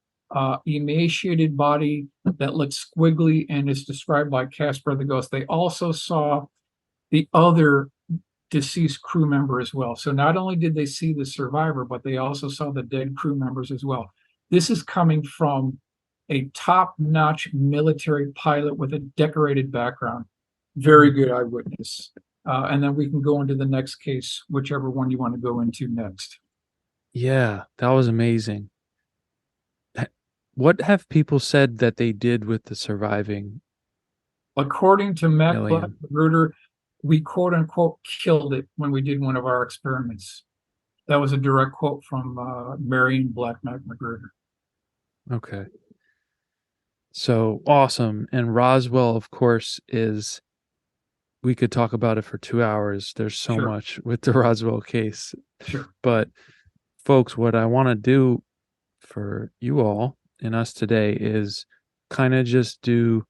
emaciated body that looks squiggly and is described by Casper the Ghost. They also saw the other deceased crew member as well. So not only did they see the survivor, but they also saw the dead crew members as well. This is coming from a top-notch military pilot with a decorated background. Very good eyewitness. And then we can go into the next case, whichever one you want to go into next. Yeah, that was amazing. What have people said that they did with the surviving? According to Mac alien? Black Magruder, we quote unquote killed it when we did one of our experiments. That was a direct quote from Marion Black Magruder. Okay. So awesome. And Roswell, of course, we could talk about it for 2 hours. There's so Sure. much with the Roswell case. Sure. But folks, what I want to do for you all and us today is kind of just do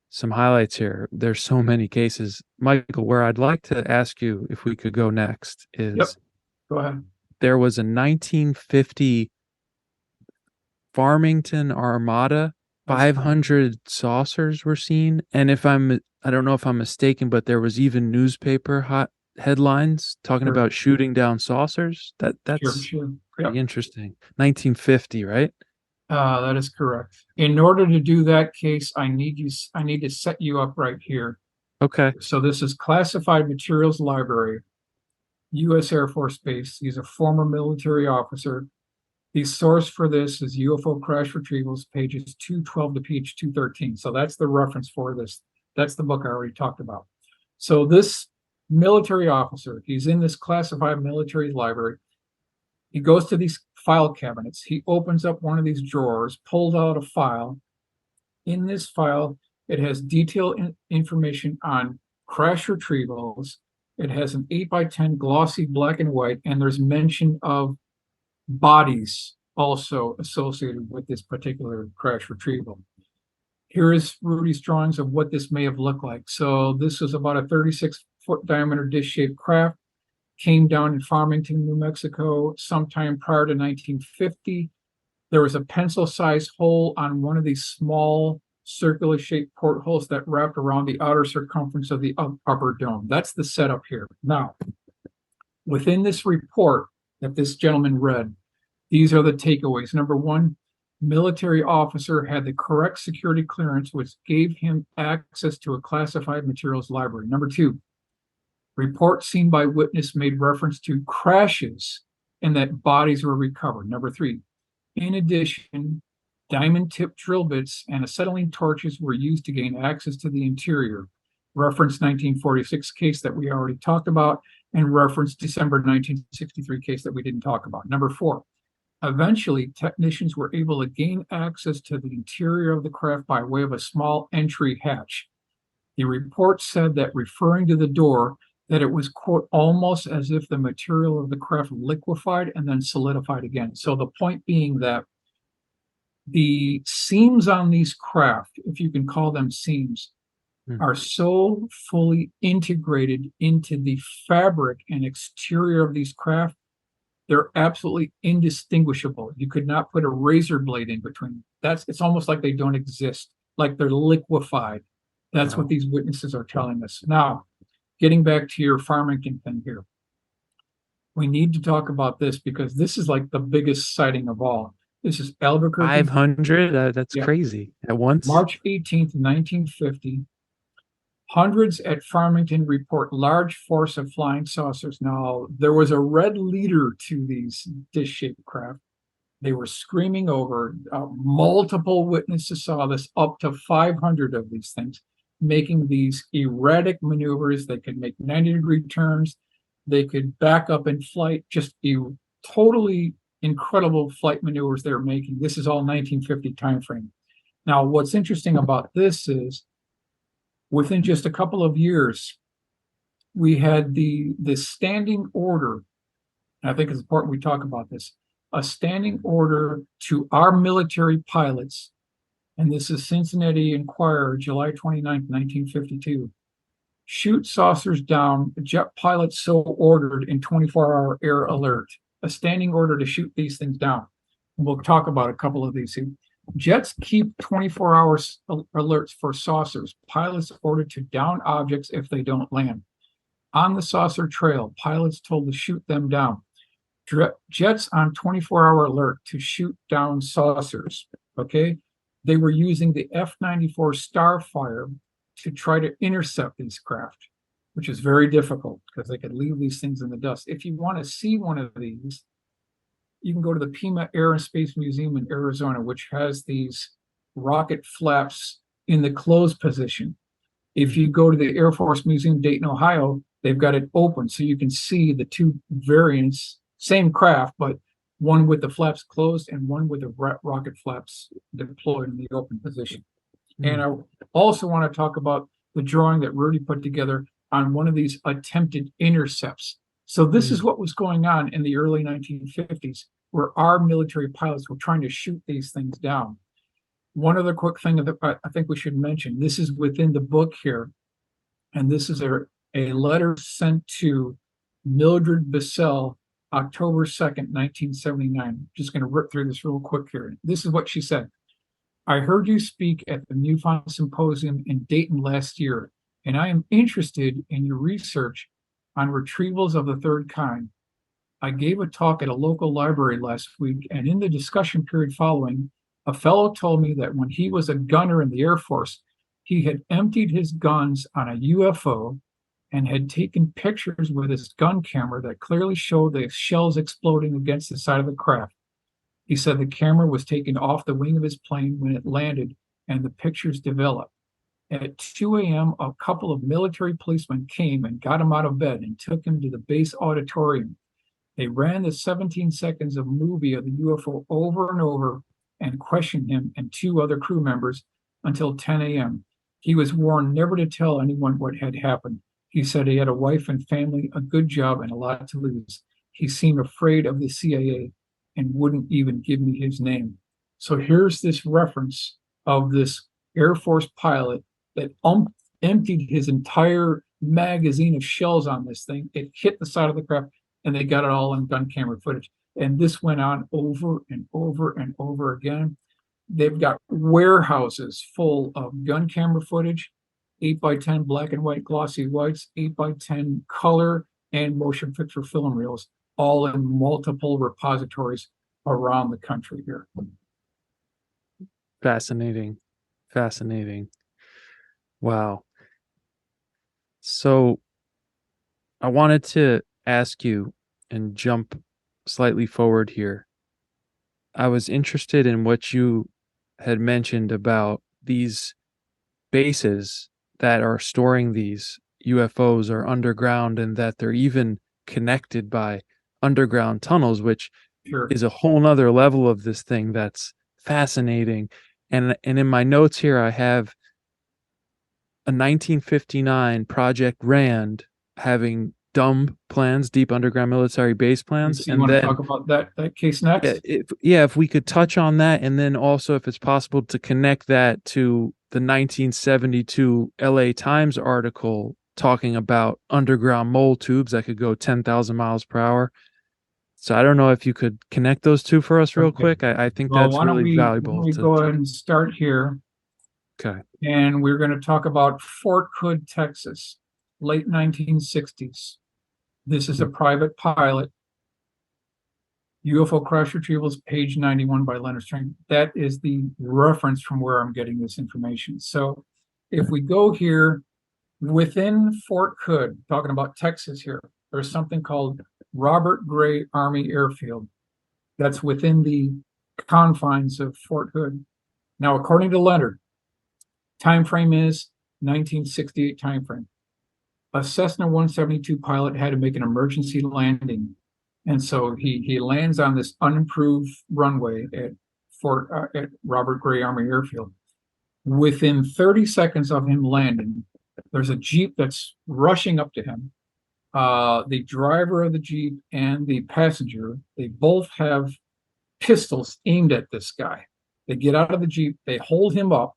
some highlights here. There's so many cases. Michael, where I'd like to ask you if we could go next is Yep. Go ahead. There was a 1950 Farmington Armada. 500 saucers were seen. And I don't know if I'm mistaken, but there was even newspaper headlines talking Sure. about shooting down saucers. That's Sure. pretty interesting. 1950, right? That is correct. In order to do that case, I need to set you up right here. Okay. So this is Classified Materials Library, U.S. Air Force Base. He's a former military officer. The source for this is UFO Crash Retrievals, pages 212 to page 213. So that's the reference for this. That's the book I already talked about. So this military officer, he's in this classified military library. He goes to these file cabinets. He opens up one of these drawers, pulls out a file. In this file, it has detailed information on crash retrievals. It has an 8x10 glossy black and white, and there's mention of bodies also associated with this particular crash retrieval. Here is Rudy's drawings of what this may have looked like. So this was about a 36-foot diameter dish-shaped craft, came down in Farmington, New Mexico, sometime prior to 1950. There was a pencil-sized hole on one of these small circular-shaped portholes that wrapped around the outer circumference of the upper dome. That's the setup here. Now, within this report that this gentleman read, these are the takeaways. Number one, military officer had the correct security clearance, which gave him access to a classified materials library. Number two, report seen by witness made reference to crashes and that bodies were recovered. Number three, in addition, diamond-tipped drill bits and acetylene torches were used to gain access to the interior. Reference 1946 case that we already talked about, and reference December 1963 case that we didn't talk about. Number four, eventually technicians were able to gain access to the interior of the craft by way of a small entry hatch. The report said that, referring to the door, that it was, quote, almost as if the material of the craft liquefied and then solidified again. So the point being that the seams on these craft, if you can call them seams, are so fully integrated into the fabric and exterior of these craft, they're absolutely indistinguishable. You could not put a razor blade in between. It's almost like they don't exist, like they're liquefied. That's what these witnesses are telling us. Now, getting back to your Farmington thing here, we need to talk about this because this is like the biggest sighting of all. This is Albuquerque. 500? That's crazy. At once? March 18th, 1950. Hundreds at Farmington report large force of flying saucers. Now, there was a red leader to these dish-shaped craft. They were screaming over. Multiple witnesses saw this, up to 500 of these things, making these erratic maneuvers. They could make 90-degree turns. They could back up in flight, just totally incredible flight maneuvers they were making. This is all 1950 timeframe. Now, what's interesting about this is within just a couple of years, we had the standing order. And I think it's important we talk about this. A standing order to our military pilots, and this is Cincinnati Enquirer, July 29th, 1952. Shoot saucers down, jet pilots so ordered in 24-hour air alert. A standing order to shoot these things down. And we'll talk about a couple of these. Jets keep 24-hour alerts for saucers. Pilots ordered to down objects if they don't land. On the saucer trail, pilots told to shoot them down. Jets on 24-hour alert to shoot down saucers. Okay, they were using the F-94 Starfire to try to intercept these craft, which is very difficult because they could leave these things in the dust. If you want to see one of these, you can go to the Pima Air and Space Museum in Arizona, which has these rocket flaps in the closed position. If you go to the Air Force Museum, Dayton, Ohio, they've got it open so you can see the two variants, same craft, but one with the flaps closed and one with the rocket flaps deployed in the open position. And I also want to talk about the drawing that Rudy put together on one of these attempted intercepts. So this is what was going on in the early 1950s, where our military pilots were trying to shoot these things down. One other quick thing that I think we should mention, this is within the book here, and this is a letter sent to Mildred Bissell, October 2nd, 1979. I'm just going to rip through this real quick here. This is what she said. I heard you speak at the MUFON Symposium in Dayton last year, and I am interested in your research on retrievals of the third kind. I gave a talk at a local library last week, and in the discussion period following, a fellow told me that when he was a gunner in the Air Force, he had emptied his guns on a UFO and had taken pictures with his gun camera that clearly showed the shells exploding against the side of the craft. He said the camera was taken off the wing of his plane when it landed, and the pictures developed. At 2 a.m., a couple of military policemen came and got him out of bed and took him to the base auditorium. They ran the 17 seconds of movie of the UFO over and over and questioned him and two other crew members until 10 a.m. He was warned never to tell anyone what had happened. He said he had a wife and family, a good job, and a lot to lose. He seemed afraid of the CIA and wouldn't even give me his name. So here's this reference of this Air Force pilot that emptied his entire magazine of shells on this thing. It hit the side of the craft, and they got it all in gun camera footage. And this went on over and over and over again. They've got warehouses full of gun camera footage, 8x10 black and white glossy whites, 8x10 color, and motion picture film reels, all in multiple repositories around the country here. Fascinating. Fascinating. Wow. So I wanted to ask you and jump slightly forward here. I was interested in what you had mentioned about these bases that are storing these UFOs are underground and that they're even connected by underground tunnels, which is a whole nother level of this thing that's fascinating. And in my notes here, I have a 1959 Project Rand having dumb plans, deep underground military base plans. You want to talk about that case next? If we could touch on that, and then also if it's possible to connect that to the 1972 LA Times article talking about underground mole tubes that could go 10,000 miles per hour. So I don't know if you could connect those two for us real quick. I think that's really valuable. Why don't we go ahead and start here? Okay. And we're going to talk about Fort Hood, Texas, late 1960s. This is a private pilot. UFO Crash Retrievals, page 91 by Leonard Stringfield. That is the reference from where I'm getting this information. So if we go here within Fort Hood, talking about Texas here, there's something called Robert Gray Army Airfield. That's within the confines of Fort Hood. Now, according to Leonard, time frame is 1968 time frame. A Cessna 172 pilot had to make an emergency landing, and so he lands on this unimproved runway at Robert Gray Army Airfield. Within 30 seconds of him landing, there's a Jeep that's rushing up to him. The driver of the Jeep and the passenger, they both have pistols aimed at this guy. They get out of the Jeep, they hold him up.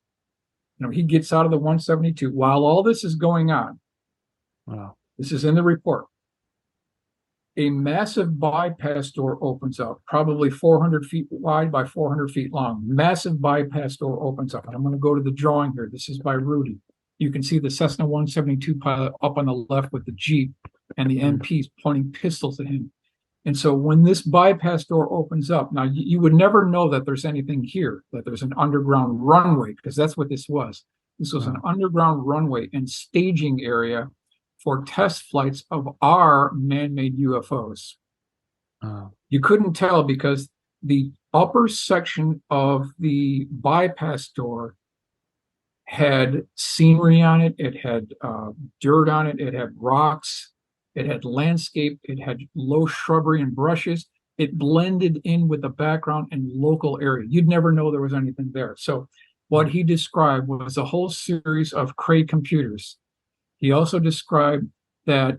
He gets out of the 172 while all this is going on. Wow. This is in the report. A massive bypass door opens up, probably 400 feet wide by 400 feet long. Massive bypass door opens up. And I'm going to go to the drawing here. This is by Rudy. You can see the Cessna 172 pilot up on the left with the Jeep and the MPs pointing pistols at him. And so when this bypass door opens up, now you would never know that there's anything here, that there's an underground runway, because that's what this was. This was an underground runway and staging area for test flights of our man-made UFOs. You couldn't tell because the upper section of the bypass door had scenery on it. It had dirt on it. It had rocks. It had landscape. It had low shrubbery and brushes. It blended in with the background and local area. You'd never know there was anything there. So what he described was a whole series of Cray computers. He also described that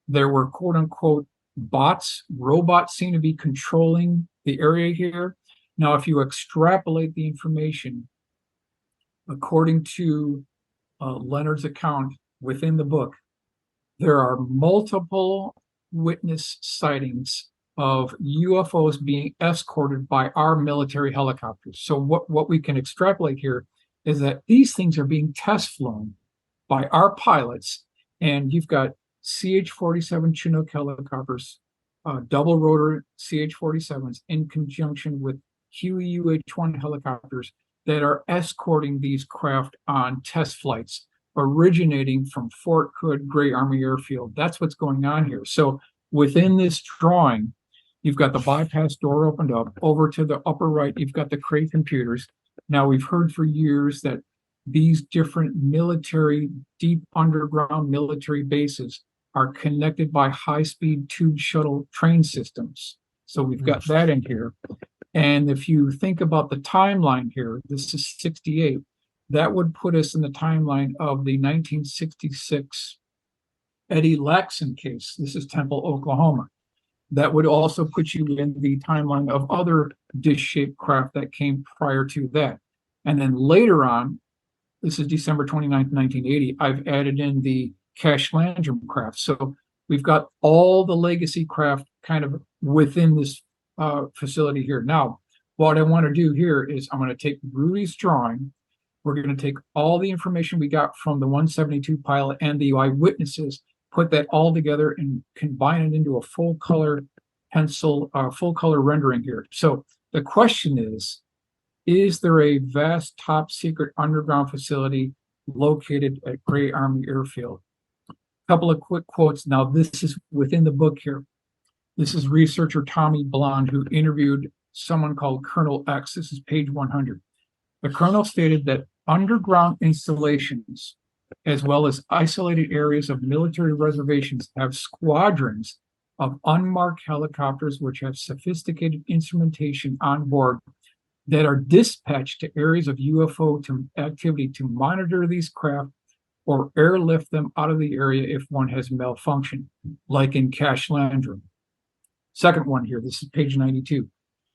there were quote unquote robots seem to be controlling the area here. Now, if you extrapolate the information, according to Leonard's account within the book, there are multiple witness sightings of UFOs being escorted by our military helicopters. So what we can extrapolate here is that these things are being test flown by our pilots, and you've got CH-47 Chinook helicopters, double rotor CH-47s in conjunction with Huey UH-1 helicopters that are escorting these craft on test flights originating from Fort Hood Gray Army Airfield. That's what's going on here. So within this drawing, you've got the bypass door opened up. Over to the upper right, you've got the Cray computers. Now, we've heard for years that these different military, deep underground military bases are connected by high-speed tube shuttle train systems. So we've got that in here. And if you think about the timeline here, this is 68, that would put us in the timeline of the 1966 Eddie Laxon case. This is Temple, Oklahoma. That would also put you in the timeline of other dish-shaped craft that came prior to that. And then later on, this is December 29th, 1980, I've added in the Cash Landrum craft. So we've got all the legacy craft kind of within this facility here. Now, what I want to do here is I'm going to take Rudy's drawing. We're going to take all the information we got from the 172 pilot and the eyewitnesses, put that all together and combine it into a full color pencil, full color rendering here. So the question is there a vast top secret underground facility located at Gray Army Airfield? A couple of quick quotes. Now, this is within the book here. This is researcher Tommy Blond, who interviewed someone called Colonel X. This is page 100. The colonel stated that underground installations, as well as isolated areas of military reservations, have squadrons of unmarked helicopters which have sophisticated instrumentation on board that are dispatched to areas of UFO activity to monitor these craft or airlift them out of the area if one has malfunctioned, like in Cash Landrum. Second one here, this is page 92.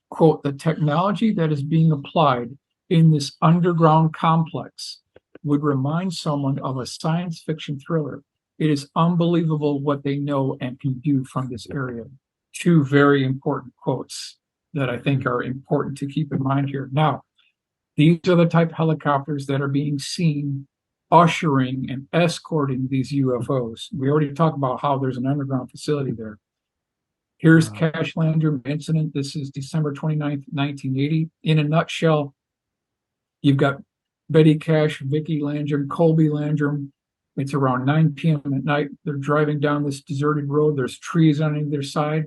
Quote, the technology that is being applied in this underground complex would remind someone of a science fiction thriller. It is unbelievable what they know and can do from this area. Two very important quotes that I think are important to keep in mind here. Now, these are the type of helicopters that are being seen ushering and escorting these UFOs. We already talked about how there's an underground facility there. Here's Cash Landrum incident. This is December 29th, 1980. In a nutshell, you've got Betty Cash, Vicki Landrum, Colby Landrum. It's around 9 p.m. at night. They're driving down this deserted road. There's trees on either side.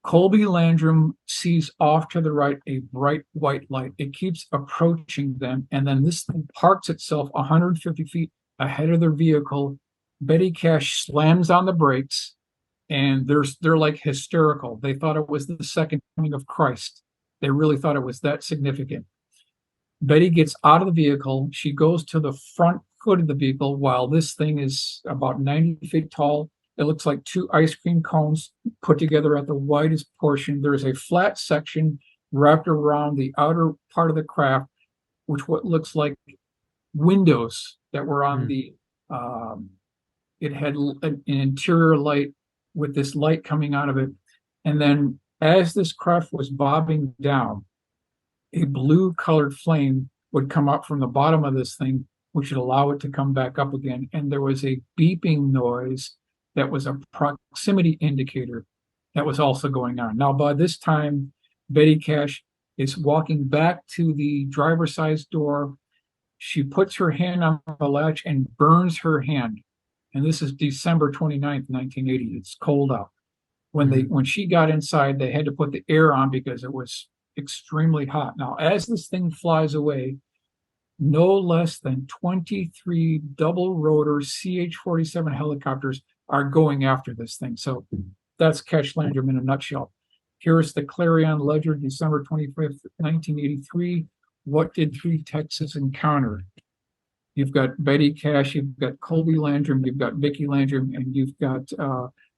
Colby Landrum sees off to the right a bright white light. It keeps approaching them, and then this thing parks itself 150 feet ahead of their vehicle. Betty Cash slams on the brakes, and they're like hysterical. They thought it was the second coming of Christ. They really thought it was that significant. Betty gets out of the vehicle. She goes to the front hood of the vehicle while this thing is about 90 feet tall. It looks like two ice cream cones put together at the widest portion. There's a flat section wrapped around the outer part of the craft, which what looks like windows that were on the, it had an interior light with this light coming out of it. And then as this craft was bobbing down, a blue colored flame would come up from the bottom of this thing, which would allow it to come back up again. And there was a beeping noise that was a proximity indicator that was also going on. Now, by this time, Betty Cash is walking back to the driver's side door. She puts her hand on the latch and burns her hand. And this is December 29th, 1980. It's cold out. When she got inside, they had to put the air on because it was extremely hot. Now, as this thing flies away, no less than 23 double rotor CH-47 helicopters are going after this thing. So that's Cash Landrum in a nutshell. Here's the Clarion Ledger, December 25th, 1983. What did Three Texas encounter? You've got Betty Cash, you've got Colby Landrum, you've got Vicki Landrum, and you've got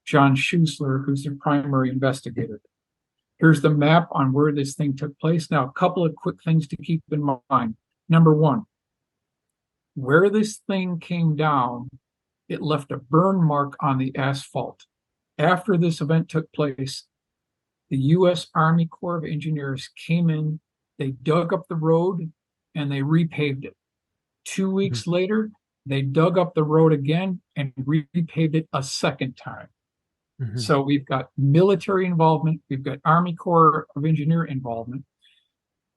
John Schuessler, who's the primary investigator. Here's the map on where this thing took place. Now, a couple of quick things to keep in mind. Number one, where this thing came down, it left a burn mark on the asphalt. After this event took place, the U.S. Army Corps of Engineers came in, they dug up the road, and they repaved it. 2 weeks later, they dug up the road again and repaved it a second time. So we've got military involvement, we've got Army Corps of Engineer involvement.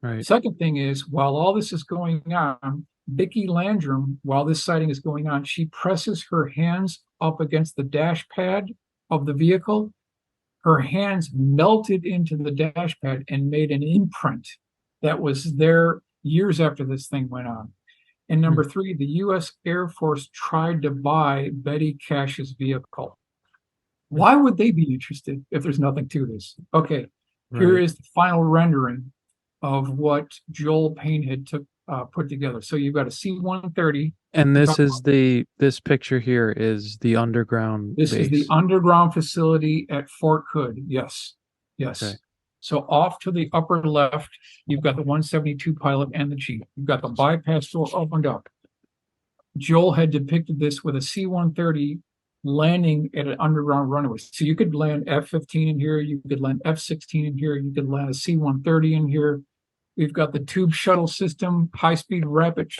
Right. Second thing is, while all this is going on, Vicki Landrum, while this sighting is going on, she presses her hands up against the dash pad of the vehicle. Her hands melted into the dash pad and made an imprint that was there years after this thing went on. And number three, the U.S. Air Force tried to buy Betty Cash's vehicle. Why would they be interested if there's nothing to this? Okay, here is the final rendering of what Joel Payne had put together. So you've got a C-130. And this picture here is the underground base. Is the underground facility at Fort Hood. Yes. Okay. So off to the upper left, you've got the 172 pilot and the Jeep. You've got the bypass door opened up. Joel had depicted this with a C-130 landing at an underground runway. So you could land F-15 in here, you could land F-16 in here, you could land a C-130 in here. We've got the tube shuttle system, high-speed rapid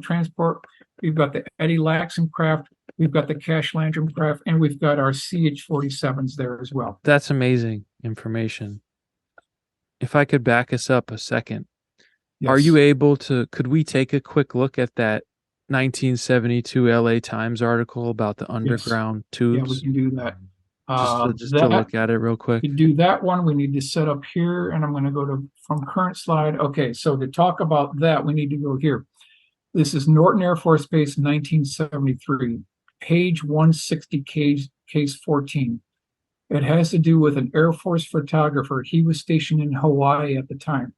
transport. We've got the Eddie Laxon craft. We've got the Cash Landrum craft, and we've got our CH-47s there as well. That's amazing information. If I could back us up a second, are you able to, could we take a quick look at that 1972 LA Times article about the underground tubes? Yeah, we can do that. Just to look at it real quick. To do that one, we need to set up here, and I'm going to go to from current slide. Okay, so to talk about that, we need to go here. This is Norton Air Force Base, 1973, page 160, case 14. It has to do with an Air Force photographer. He was stationed in Hawaii at the time.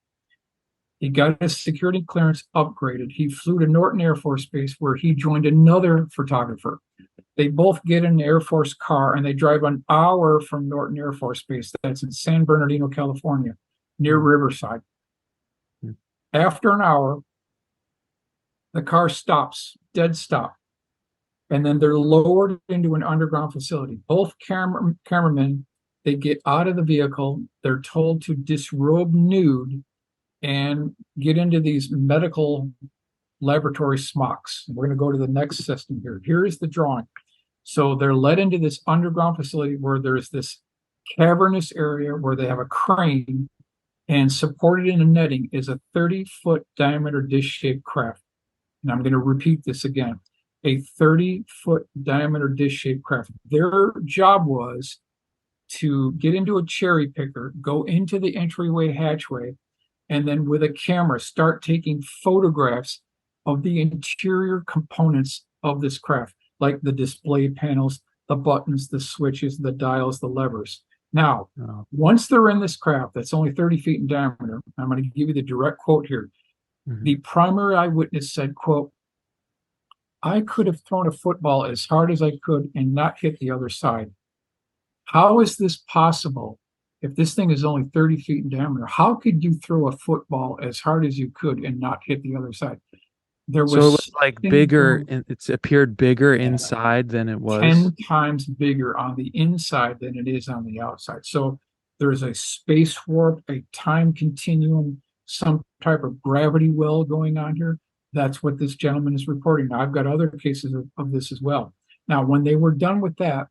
He got his security clearance upgraded. He flew to Norton Air Force Base where he joined another photographer. They both get in an Air Force car and they drive an hour from Norton Air Force Base. That's in San Bernardino, California, near Riverside. After an hour, the car stops, dead stop. And then they're lowered into an underground facility. Both cameramen, they get out of the vehicle. They're told to disrobe nude and get into these medical laboratory smocks. We're going to go to the next system here. Here is the drawing. So they're led into this underground facility where there's this cavernous area where they have a crane, and supported in a netting is a 30-foot diameter dish-shaped craft. And I'm going to repeat this again. A 30-foot diameter dish-shaped craft. Their job was to get into a cherry picker, go into the entryway hatchway, and then with a camera start taking photographs of the interior components of this craft, like the display panels, the buttons, the switches, the dials, the levers. Now, once they're in this craft that's only 30 feet in diameter, I'm going to give you the direct quote here. The primary eyewitness said, quote, "I could have thrown a football as hard as I could and not hit the other side. How is this possible? If this thing is only 30 feet in diameter, how could you throw a football as hard as you could and not hit the other side?" There So it was was like bigger, and it's appeared bigger inside than it was. 10 times bigger on the inside than it is on the outside. So there's a space warp, a time continuum, some type of gravity well going on here. That's what this gentleman is reporting. Now, I've got other cases of this as well. Now, when they were done with that,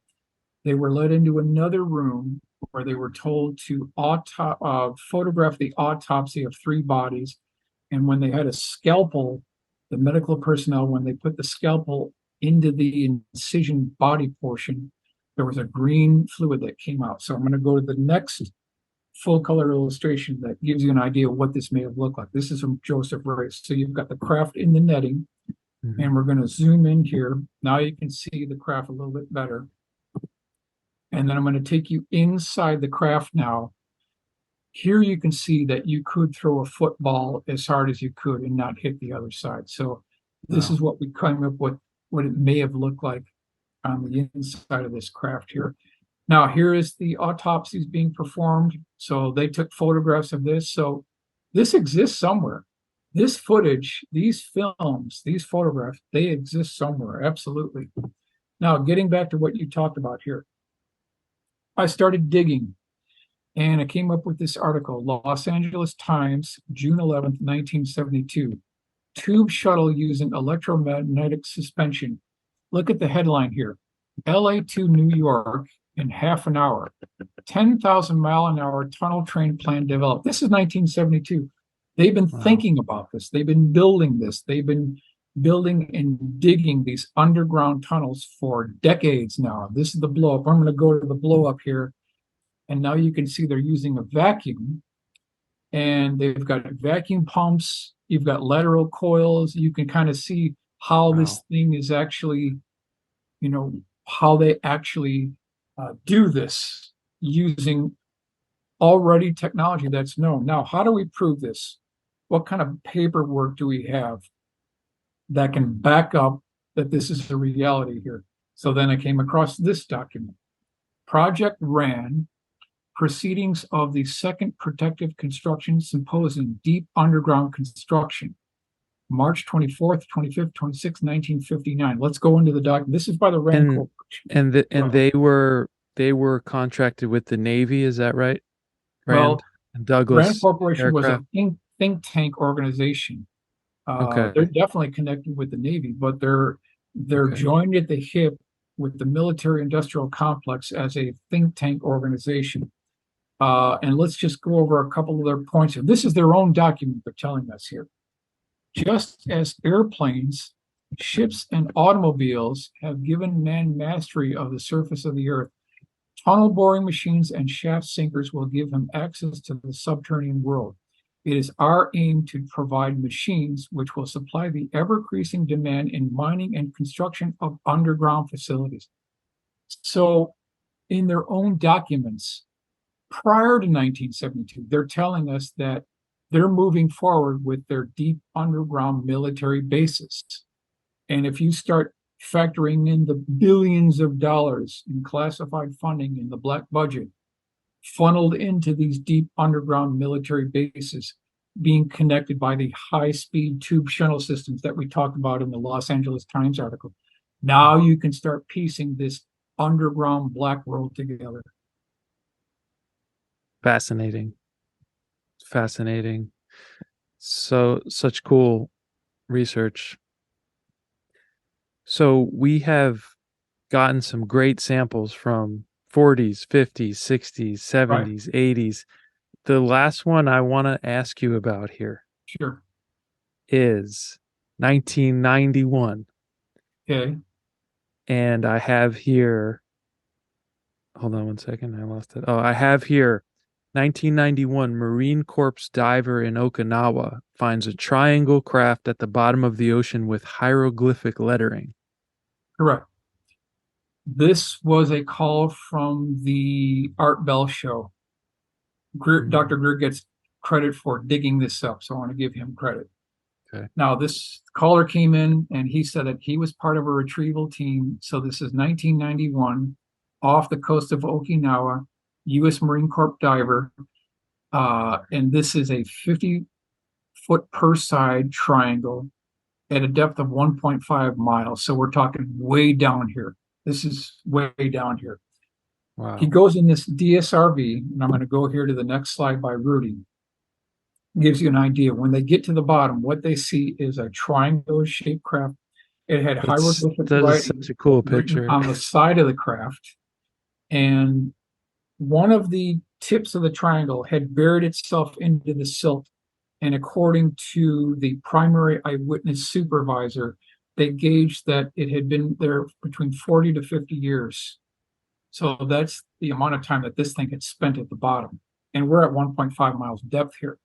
they were led into another room where they were told to photograph the autopsy of 3 bodies. And when they had a scalpel, the medical personnel, when they put the scalpel into the incision body portion, there was a green fluid that came out. So I'm going to go to the next full color illustration that gives you an idea of what this may have looked like. This is from Joseph Race. So you've got the craft in the netting, and we're going to zoom in here. Now you can see the craft a little bit better. And then I'm going to take you inside the craft now. Here you can see that you could throw a football as hard as you could and not hit the other side. So this is what we came up with, what it may have looked like on the inside of this craft here. Now, here is the autopsies being performed. So they took photographs of this. So this exists somewhere. This footage, these films, these photographs, they exist somewhere. Absolutely. Now, getting back to what you talked about here, I started digging. And I came up with this article, Los Angeles Times, June 11th, 1972. Tube shuttle using electromagnetic suspension. Look at the headline here. LA to New York in half an hour. 10,000 mile an hour tunnel train plan developed. This is 1972. They've been thinking about this. They've been building this. They've been building and digging these underground tunnels for decades now. This is the blow up. I'm going to go to the blow up here. And now you can see they're using a vacuum, and they've got vacuum pumps. You've got lateral coils. You can kind of see how this thing is actually, how they actually do this using already technology that's known. Now, how do we prove this? What kind of paperwork do we have that can back up that this is the reality here? So then I came across this document. Project RAN, Proceedings of the Second Protective Construction Symposium, Deep Underground Construction, March 24th, 25th, 26th, 1959. Let's go into the document. This is by the RAND Corporation. And they were contracted with the Navy, is that right? Well, and Douglas RAND Corporation aircraft. was a think tank organization. Okay. They're definitely connected with the Navy, but they're joined at the hip with the military industrial complex as a think tank organization. And let's just go over a couple of their points here. This is their own document they're telling us here. Just as airplanes, ships, and automobiles have given man mastery of the surface of the earth, tunnel boring machines and shaft sinkers will give him access to the subterranean world. It is our aim to provide machines which will supply the ever-increasing demand in mining and construction of underground facilities. So, in their own documents, prior to 1972, they're telling us that they're moving forward with their deep underground military bases. And if you start factoring in the billions of dollars in classified funding in the black budget funneled into these deep underground military bases being connected by the high-speed tube shuttle systems that we talked about in the Los Angeles Times article, now you can start piecing this underground black world together. Fascinating. So such cool research. So we have gotten some great samples from 40s, 50s, 60s, 70s, 80s. The last one I want to ask you about here is 1991. Okay. And I have here hold on one second. I lost it. Oh, I have here 1991 Marine Corps diver in Okinawa finds a triangle craft at the bottom of the ocean with hieroglyphic lettering. Correct. This was a call from the Art Bell show. Dr. Greer gets credit for digging this up, so I want to give him credit. Okay. Now, this caller came in and he said that he was part of a retrieval team. So this is 1991 off the coast of Okinawa, U.S. Marine Corps diver. And this is a 50-foot per side triangle at a depth of 1.5 miles. So we're talking way down here. This is way down here. Wow. He goes in this DSRV, and I'm going to go here to the next slide by Rudy. Gives you an idea. When they get to the bottom, what they see is a triangle-shaped craft. It had hieroglyphic writing such a cool picture on the side of the craft, and one of the tips of the triangle had buried itself into the silt. And according to the primary eyewitness supervisor, they gauged that it had been there between 40 to 50 years. So that's the amount of time that this thing had spent at the bottom. And we're at 1.5 miles depth here.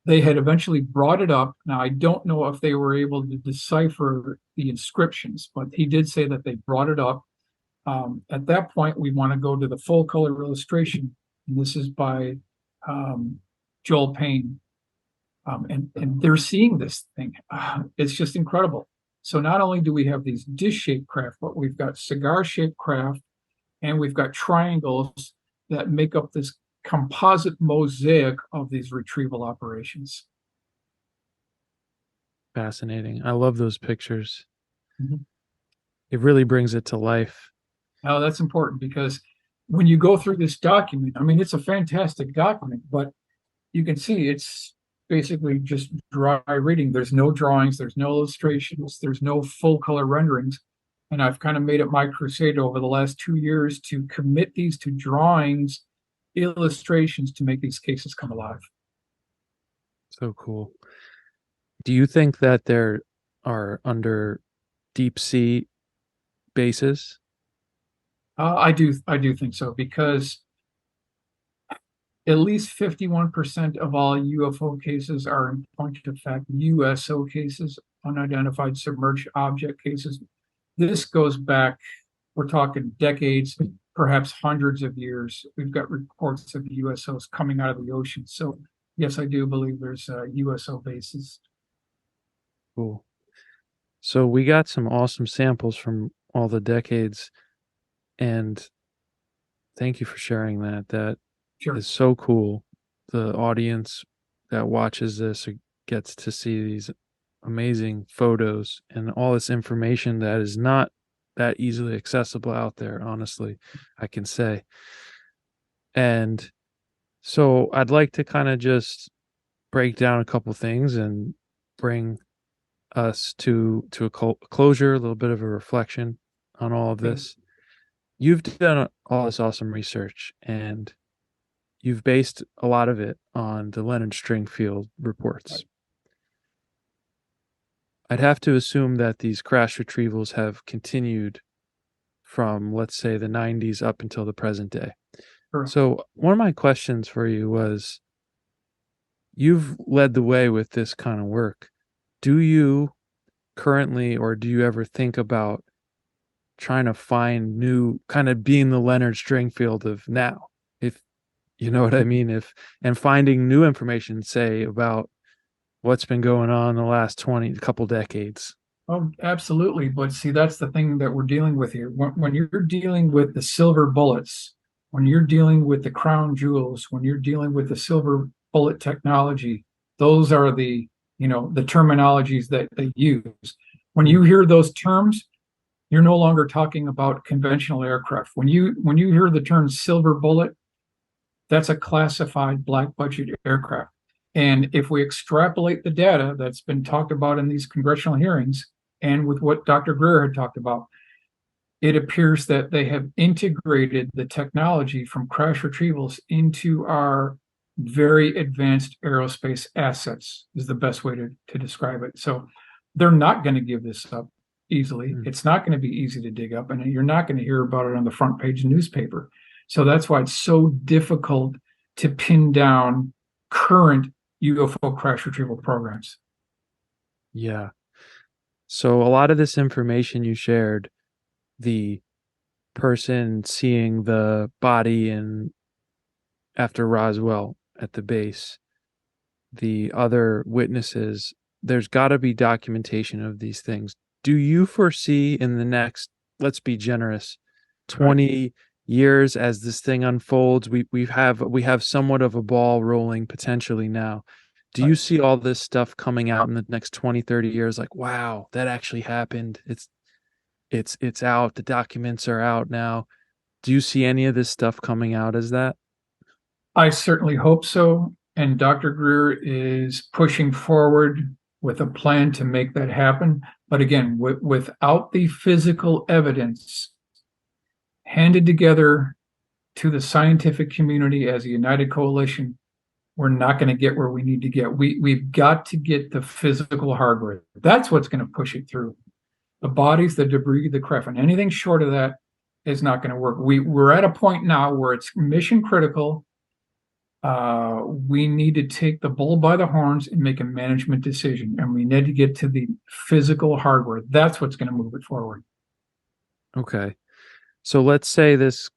They had eventually brought it up. Now, I don't know if they were able to decipher the inscriptions, but he did say that they brought it up. At that point, we want to go to the full color illustration. And this is by Joel Payne. And they're seeing this thing. It's just incredible. So not only do we have these dish-shaped craft, but we've got cigar-shaped craft, and we've got triangles that make up this composite mosaic of these retrieval operations. Fascinating. I love those pictures. Mm-hmm. It really brings it to life. Now, that's important because when you go through this document, I mean, it's a fantastic document, but you can see it's basically just dry reading. There's no drawings, there's no illustrations, there's no full color renderings. And I've kind of made it my crusade over the last 2 years to commit these to drawings, illustrations to make these cases come alive. So cool. Do you think that there are under deep sea bases? I do think so, because at least 51% of all UFO cases are, in point of fact, USO cases, unidentified submerged object cases. This goes back, we're talking decades, perhaps hundreds of years. We've got reports of USOs coming out of the ocean. So yes, I do believe there's USO bases. Cool. So we got some awesome samples from all the decades, and thank you for sharing that. That Sure. is so cool. The audience that watches this gets to see these amazing photos and all this information that is not that easily accessible out there, honestly, I can say. And so I'd like to kind of just break down a couple things and bring us to a closure, a little bit of a reflection on all of this. You've done all this awesome research, and you've based a lot of it on the Leonard Stringfield reports. Right. I'd have to assume that these crash retrievals have continued from, let's say, the 90s up until the present day. Sure. So one of my questions for you was, you've led the way with this kind of work. Do you currently, or do you ever think about trying to find new, kind of being the Leonard Stringfield of now, if you know what I mean, and finding new information, say, about what's been going on in the last couple decades? Oh, absolutely. But see, that's the thing that we're dealing with here. When you're dealing with the silver bullets, when you're dealing with the crown jewels, when you're dealing with the silver bullet technology, those are the terminologies that they use. When you hear those terms, you're no longer talking about conventional aircraft. When you hear the term silver bullet, that's a classified black budget aircraft. And if we extrapolate the data that's been talked about in these congressional hearings, and with what Dr. Greer had talked about, it appears that they have integrated the technology from crash retrievals into our very advanced aerospace assets, is the best way to describe it. So they're not going to give this up. easily. Hmm. It's not going to be easy to dig up, and you're not going to hear about it on the front page newspaper. So that's why it's so difficult to pin down current UFO crash retrieval programs. Yeah. So a lot of this information you shared, the person seeing the body and after Roswell at the base, the other witnesses, there's got to be documentation of these things. Do you foresee in the next, let's be generous, Right. 20 years as this thing unfolds, we have somewhat of a ball rolling potentially now. Do you Right. see all this stuff coming out in the next 20, 30 years like, wow, that actually happened. It's out, the documents are out now. Do you see any of this stuff coming out as that? I certainly hope so. And Dr. Greer is pushing forward with a plan to make that happen. But again, without the physical evidence handed together to the scientific community as a united coalition, we're not going to get where we need to get. We've got to get the physical hardware. That's what's going to push it through. The bodies, the debris, the craft, and anything short of that is not going to work. We're at a point now where it's mission critical. We need to take the bull by the horns and make a management decision, and we need to get to the physical hardware. That's what's going to move it forward. Okay. So let's say this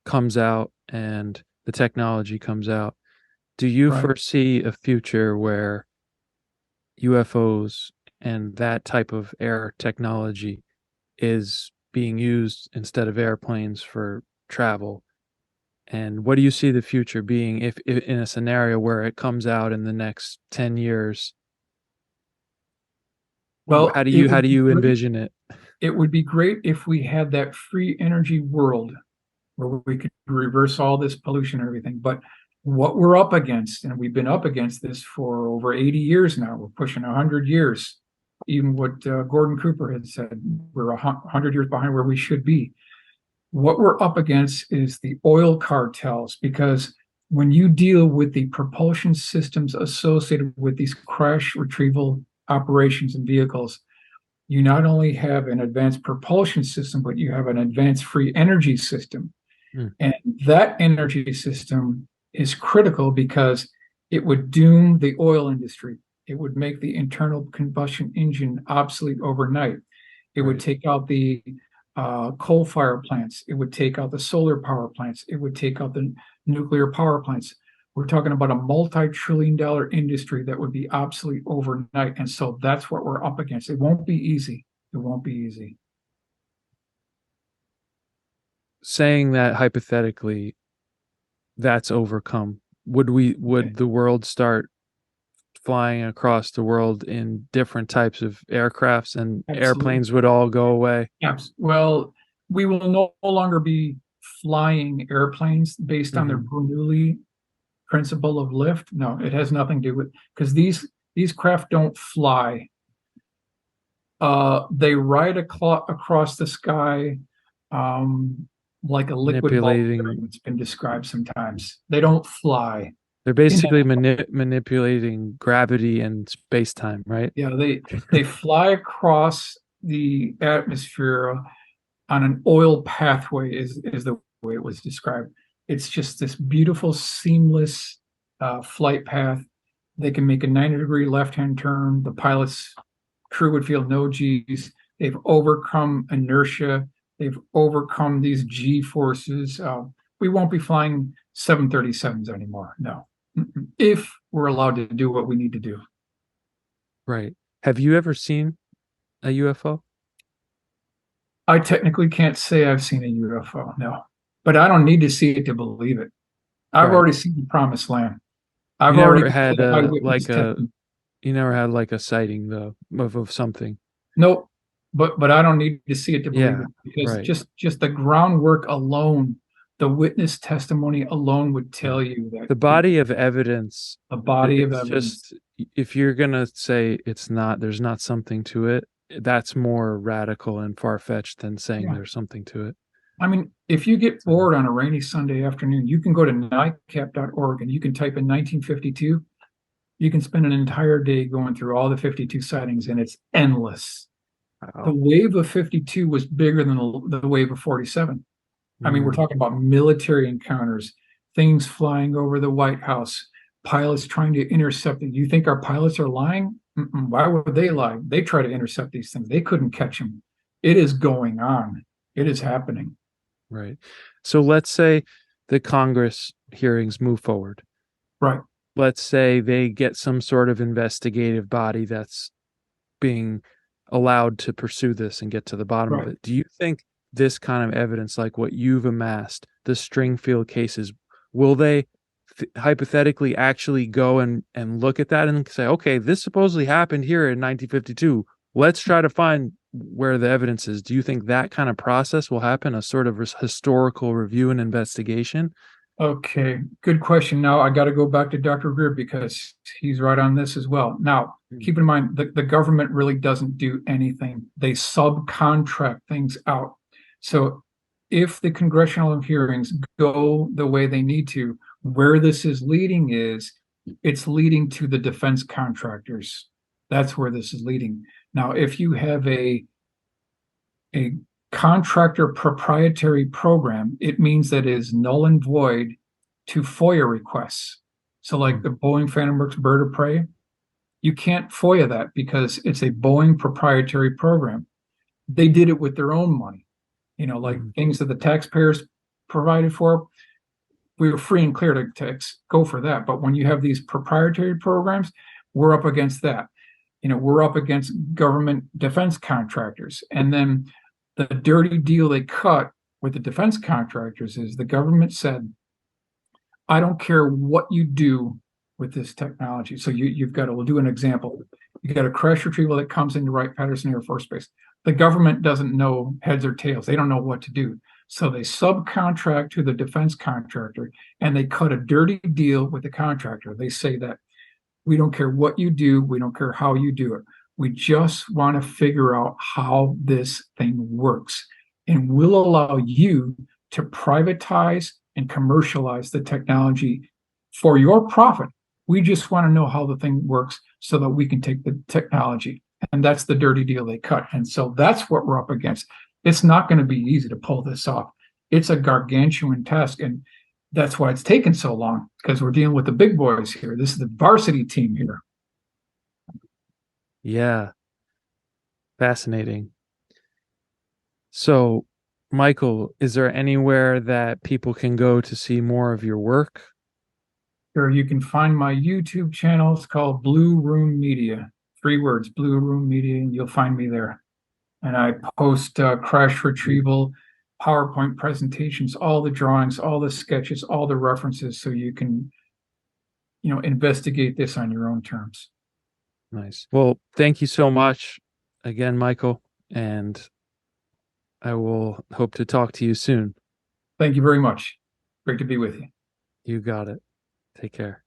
comes out and the technology comes out. Do you Right. foresee a future where UFOs and that type of air technology is being used instead of airplanes for travel? And what do you see the future being if in a scenario where it comes out in the next 10 years? Well, How do it you would be great. envision it? It would be great if we had that free energy world where we could reverse all this pollution and everything. But what we're up against, and we've been up against this for over 80 years now, we're pushing 100 years. Even what Gordon Cooper had said, we're 100 years behind where we should be. What we're up against is the oil cartels, because when you deal with the propulsion systems associated with these crash retrieval operations and vehicles, you not only have an advanced propulsion system, but you have an advanced free energy system. Hmm. And that energy system is critical because it would doom the oil industry. It would make the internal combustion engine obsolete overnight. It would Right. take out the coal fire plants. It would take out the solar power plants. It would take out the nuclear power plants. We're talking about a multi-trillion-dollar industry that would be obsolete overnight. And so that's what we're up against. It won't be easy. It won't be easy. Saying that hypothetically, that's overcome. Would Okay. the world start flying across the world in different types of aircrafts and Absolutely. airplanes would all go away? Yes. Well, we will no longer be flying airplanes based on their Hmm. Bernoulli principle of lift. No, it has nothing to do with, because these craft don't fly. They ride across the sky like a liquid bulb. Manipulating. It's been described sometimes. They don't fly. They're In basically manipulating gravity and space time, right? Yeah, they fly across the atmosphere on an oil pathway is the way it was described. It's just this beautiful, seamless flight path. They can make a 90-degree left-hand turn. The pilot's crew would feel no G's. They've overcome inertia. They've overcome these G forces. We won't be flying 737s anymore. No, if we're allowed to do what we need to do. Right. Have you ever seen a UFO? I technically can't say I've seen a UFO, no, but I don't need to see it to believe it. I've Right. already seen the promised land. You I've already never got had the eyewitness testimony. a sighting though of something. Nope, but I don't need to see it to believe Yeah. it, because Right. just the groundwork alone, the witness testimony alone would Yeah. tell you that The body of evidence, the body of it's evidence. just, if you're gonna say there's not something to it, that's more radical and far-fetched than saying Yeah, there's something to it. I mean, if you get So, bored on a rainy Sunday afternoon, you can go to NICAP.org and you can type in 1952. You can spend an entire day going through all the 52 sightings, and it's endless. The Wow. wave of 52 was bigger than the wave of 47. I mean, we're Mm, talking about military encounters, things flying over the White House, pilots trying to intercept it. You think our pilots are lying? Why would they lie? They try to intercept these things. They couldn't catch them. It is going on. It is happening. right. So let's say the Congress hearings move forward. Right, Let's say they get some sort of investigative body that's being allowed to pursue this and get to the bottom of right. it. Do you think this kind of evidence, like what you've amassed, the Stringfield cases, will they hypothetically actually go and look at that and say, okay, this supposedly happened here in 1952. Let's try to find where the evidence is. Do you think that kind of process will happen, a sort of historical review and investigation? Okay, good question. Now I got to go back to Dr. Greer because he's right on this as well. Now, keep in mind the government really doesn't do anything. They subcontract things out. So if the congressional hearings go the way they need to, where this is leading is it's leading to the defense contractors. That's where this is leading. Now, if you have a contractor proprietary program, it means that it is null and void to FOIA requests. So, like the Boeing Phantom Works Bird of Prey, you can't FOIA that because it's a Boeing proprietary program. They did it with their own money, like things that the taxpayers provided for. We were free and clear to go for that. But when you have these proprietary programs, we're up against that. We're up against government defense contractors. And then the dirty deal they cut with the defense contractors is the government said, I don't care what you do with this technology. So you've got to, we'll do an example. You got a crash retrieval that comes into Wright-Patterson Air Force Base. The government doesn't know heads or tails. They don't know what to do. So they subcontract to the defense contractor and they cut a dirty deal with the contractor. They say that we don't care what you do. We don't care how you do it. We just want to figure out how this thing works. And we'll allow you to privatize and commercialize the technology for your profit. We just want to know how the thing works so that we can take the technology. And that's the dirty deal they cut. And so that's what we're up against. It's not going to be easy to pull this off. It's a gargantuan task. And that's why it's taken so long, because we're dealing with the big boys here. This is the varsity team here. Yeah. Fascinating. So, Michael, is there anywhere that people can go to see more of your work? Sure, you can find my YouTube channel. It's called Blue Room Media. 3 words, Blue Room Media, and you'll find me there. And I post crash retrieval, PowerPoint presentations, all the drawings, all the sketches, all the references, so you can, investigate this on your own terms. Nice. Well, thank you so much again, Michael, and I will hope to talk to you soon. Thank you very much. Great to be with you. You got it. Take care.